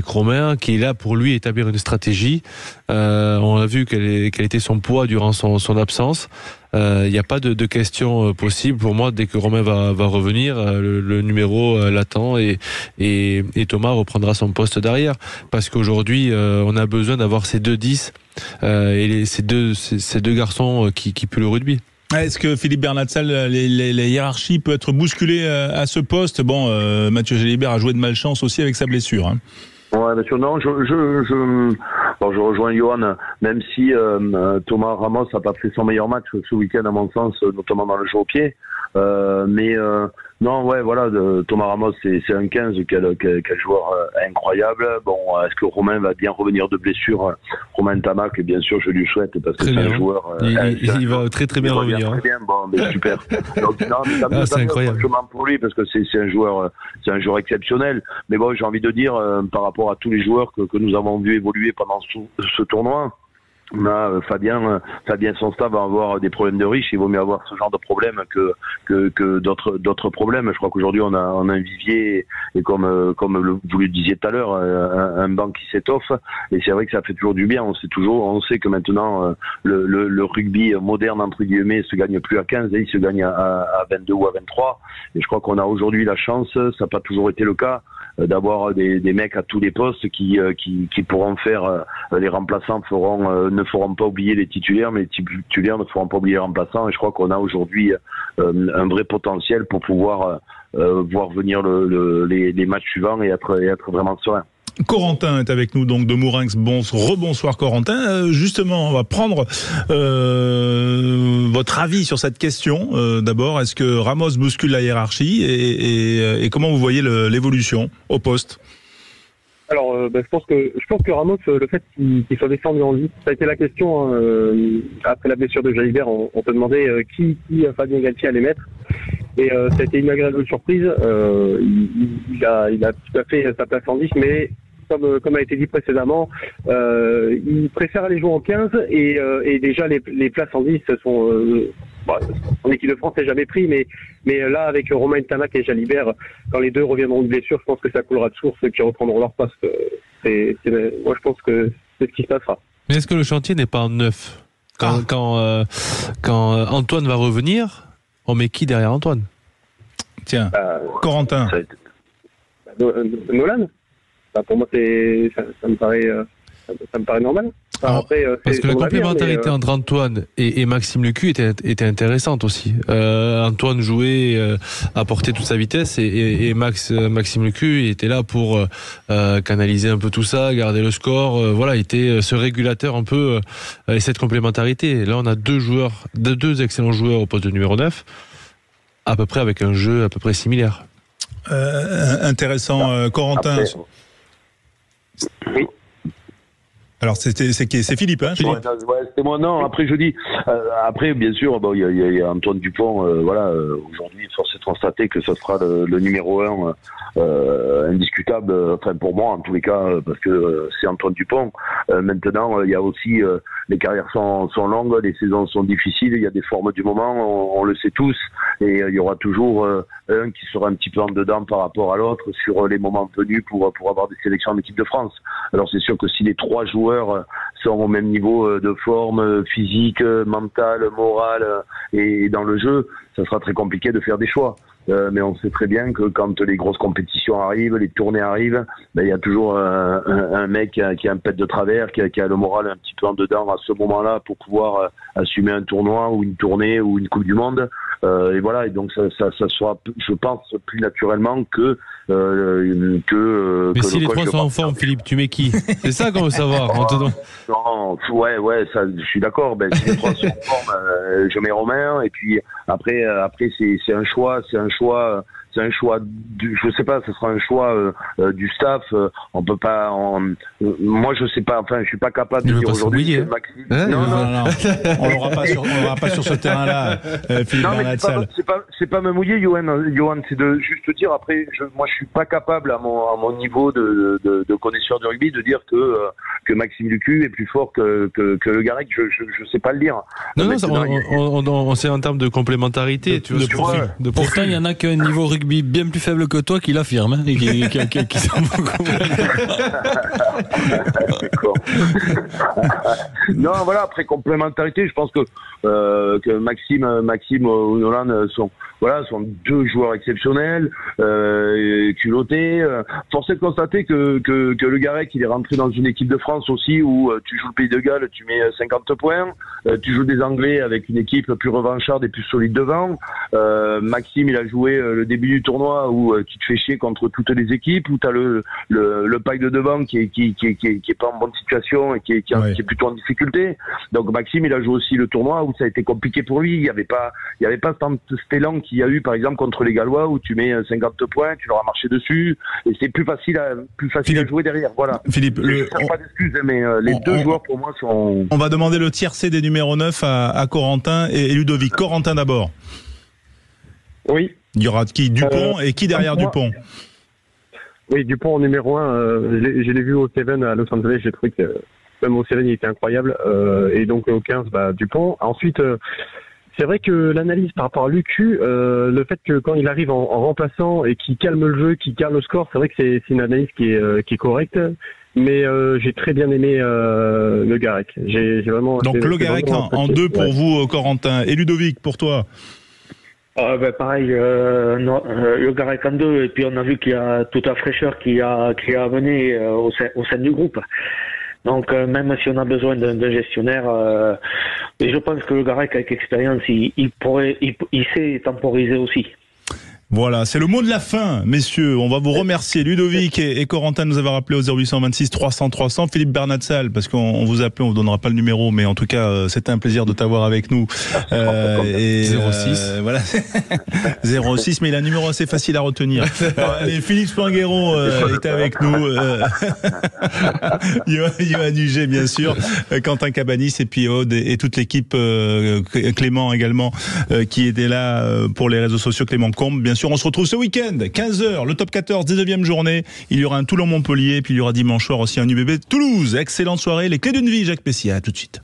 S3: Romain, qui est là pour lui établir une stratégie. On a vu quel était son poids durant son absence. Il n'y a pas de question possible pour moi. Dès que Romain va revenir, le numéro l'attend et Thomas reprendra son poste d'arrière. Parce qu'aujourd'hui, on a besoin d'avoir ces 2-10 et ces deux garçons qui puent le rugby.
S1: Est-ce que Philippe Bernatsal, les hiérarchies peuvent être bousculées à ce poste? Bon, Mathieu Gélibert a joué de malchance aussi avec sa blessure. Hein.
S8: Ouais, bien sûr, non, je rejoins Yoann, même si Thomas Ramos n'a pas fait son meilleur match ce week-end à mon sens, notamment dans le jeu au pied. Non, ouais, voilà, Thomas Ramos, c'est un 15, quel joueur incroyable. Bon, est-ce que Romain va bien revenir de blessure? Romain Ntamak, bien sûr, je lui souhaite parce que c'est un joueur.
S3: Il va très bien revenir.
S8: Très bien, bon, mais super. Donc, non,
S3: c'est incroyable.
S8: Franchement pour lui parce que c'est un joueur exceptionnel. Mais bon, j'ai envie de dire par rapport à tous les joueurs que nous avons vu évoluer pendant ce tournoi. Fabien, son staff va avoir des problèmes de riches. Il vaut mieux avoir ce genre de problème que d'autres problèmes. Je crois qu'aujourd'hui on a un vivier et comme vous le disiez tout à l'heure, un banc qui s'étoffe. Et c'est vrai que ça fait toujours du bien. On sait que maintenant le rugby moderne entre guillemets se gagne plus à 15, et il se gagne à 22 ou à 23. Et je crois qu'on a aujourd'hui la chance, ça n'a pas toujours été le cas, d'avoir des mecs à tous les postes qui pourront faire les remplaçants ne feront pas oublier les titulaires, mais les titulaires ne feront pas oublier les remplaçants. Et je crois qu'on a aujourd'hui un vrai potentiel pour pouvoir voir venir les matchs suivants et être vraiment serein.
S1: Corentin est avec nous donc de Mourinx. Rebonsoir Corentin. Justement, on va prendre votre avis sur cette question. D'abord, est-ce que Ramos bouscule la hiérarchie et comment vous voyez l'évolution au poste?
S11: Alors, je pense que Ramos, le fait qu'il soit descendu en vie, ça a été la question après la blessure de Jalibert. On se demandait qui Fabien Galtier allait mettre. Et ça a été une agréable surprise. Il a tout à fait sa place en 10, mais comme a été dit précédemment, il préfère aller jouer en 15 et déjà les places en 10 sont en équipe de France c'est jamais pris, mais là avec Romain Ntamak et Jalibert, quand les deux reviendront de blessure, je pense que ça coulera de source, qui reprendront leur poste. Moi je pense que c'est ce qui se passera.
S3: Mais est-ce que le chantier n'est pas en neuf quand Antoine va revenir, on met qui derrière Antoine?
S1: Tiens, Corentin.
S11: Nolan. Pour moi, ça me paraît normal. Après,
S3: parce que la complémentarité entre Antoine et Maxime Lecu était intéressante aussi. Antoine jouait, apportait toute sa vitesse et Maxime Lecu était là pour canaliser un peu tout ça, garder le score. Voilà, il était ce régulateur un peu et cette complémentarité. Là, on a deux excellents joueurs au poste de numéro 9, à peu près avec un jeu à peu près similaire.
S1: Intéressant, Corentin.
S11: Après, oui.
S1: Alors c'est Philippe, hein, Philippe.
S8: Ouais, c'était moi. Non, après je dis, après bien sûr, il y a Antoine Dupont. Aujourd'hui, force est de constater que ce sera le numéro 1 indiscutable. Enfin pour moi, en tous les cas, parce que c'est Antoine Dupont. Maintenant, il y a aussi les carrières sont longues, les saisons sont difficiles. Il y a des formes du moment, on le sait tous, et il y aura toujours un qui sera un petit peu en dedans par rapport à l'autre sur les moments venus pour avoir des sélections en équipe de France. Alors c'est sûr que si les trois joueurs sont au même niveau de forme physique, mentale, morale et dans le jeu, ça sera très compliqué de faire des choix. Mais on sait très bien que quand les grosses compétitions arrivent, les tournées arrivent, il y a toujours un mec qui a un pet de travers, qui a le moral un petit peu en dedans à ce moment-là pour pouvoir assumer un tournoi ou une tournée ou une Coupe du Monde. Et voilà, et donc ça sera, je pense, plus naturellement que
S3: mais si les trois sont en forme, Philippe, tu mets qui? C'est ça qu'on veut savoir.
S8: Non, ouais, ça, je suis d'accord. Si les trois sont en forme, je mets Romain. Et puis après c'est un choix. Je sais pas, ce sera un choix du staff. On peut pas. Moi, je sais pas. Enfin, je suis pas capable de dire aujourd'hui.
S1: Non. On l'aura pas sur ce terrain-là, Philippe Bernat-Salle.
S8: C'est pas me mouiller, Johan. C'est de juste dire. Après, moi, je suis pas capable à mon niveau de connaisseur du rugby de dire que Maxime Lucu est plus fort que Le Garec. Je sais pas le dire.
S3: Non, on sait en termes de complémentarité.
S5: Pourtant, il y en a qui ont un niveau rugby bien plus faible que toi qui l'affirme, hein, et qui sont beaucoup.
S8: D'accord. Non, voilà. Après complémentarité, je pense que Maxime ou Nolan sont deux joueurs exceptionnels, culottés. Force est de constater que Le Garec, il est rentré dans une équipe de France aussi où tu joues le Pays de Galles, tu mets 50 points, tu joues des Anglais avec une équipe plus revancharde et plus solide devant. Maxime, il a joué le début du tournoi où tu te fais chier contre toutes les équipes, où tu as le paille de devant qui est pas en bonne situation et qui est plutôt en difficulté. Donc Maxime, il a joué aussi le tournoi où ça a été compliqué pour lui. Il y avait pas cet élan qu'il y a eu par exemple contre les Gallois où tu mets 50 points, tu leur as marché dessus et c'est plus facile à jouer derrière. Voilà.
S1: Philippe,
S8: pas d'excuses, mais les deux joueurs pour moi sont.
S1: On va demander le tiercé des numéros 9 à Corentin et Ludovic. Corentin d'abord.
S11: Oui.
S1: Il y aura qui, Dupont et qui derrière Dupont?
S11: Oui, Dupont en numéro 1, je l'ai vu au Seven à Los Angeles, j'ai trouvé que même au Seven il était incroyable, et donc au 15, Dupont. Ensuite, c'est vrai que l'analyse par rapport à Lucu, le fait que quand il arrive en remplaçant et qu'il calme le jeu, qu'il calme le score, c'est vrai que c'est une analyse qui est correcte. Mais j'ai très bien aimé Le Garec. J'ai vraiment.
S1: Donc Le Garec en deux pour vous, Corentin, et Ludovic pour toi.
S10: Pareil, le Garec en 2, et puis on a vu qu'il y a toute la fraîcheur qui a amené au sein du groupe. Donc même si on a besoin d'un gestionnaire, et je pense que le Garec avec expérience, il sait temporiser aussi.
S1: Voilà, c'est le mot de la fin, messieurs. On va vous remercier. Ludovic et Corentin nous avaient rappelé au 0826 300 300. Philippe Bernatsal, parce qu'on vous appelait, on vous donnera pas le numéro, mais en tout cas, c'était un plaisir de t'avoir avec nous.
S3: 06.
S1: Voilà. 06, mais il a un numéro assez facile à retenir. Et Philippe Spanghero est avec nous. Yoann Huget, bien sûr. Quentin Cabanis et puis Aude et toute l'équipe, Clément également, qui était là pour les réseaux sociaux, Clément Combe, bien sûr. On se retrouve ce week-end, 15h, le top 14, 19e journée. Il y aura un Toulon-Montpellier, puis il y aura dimanche soir aussi un UBB Toulouse. Excellente soirée, les clés d'une vie, Jacques Pessia. À tout de suite.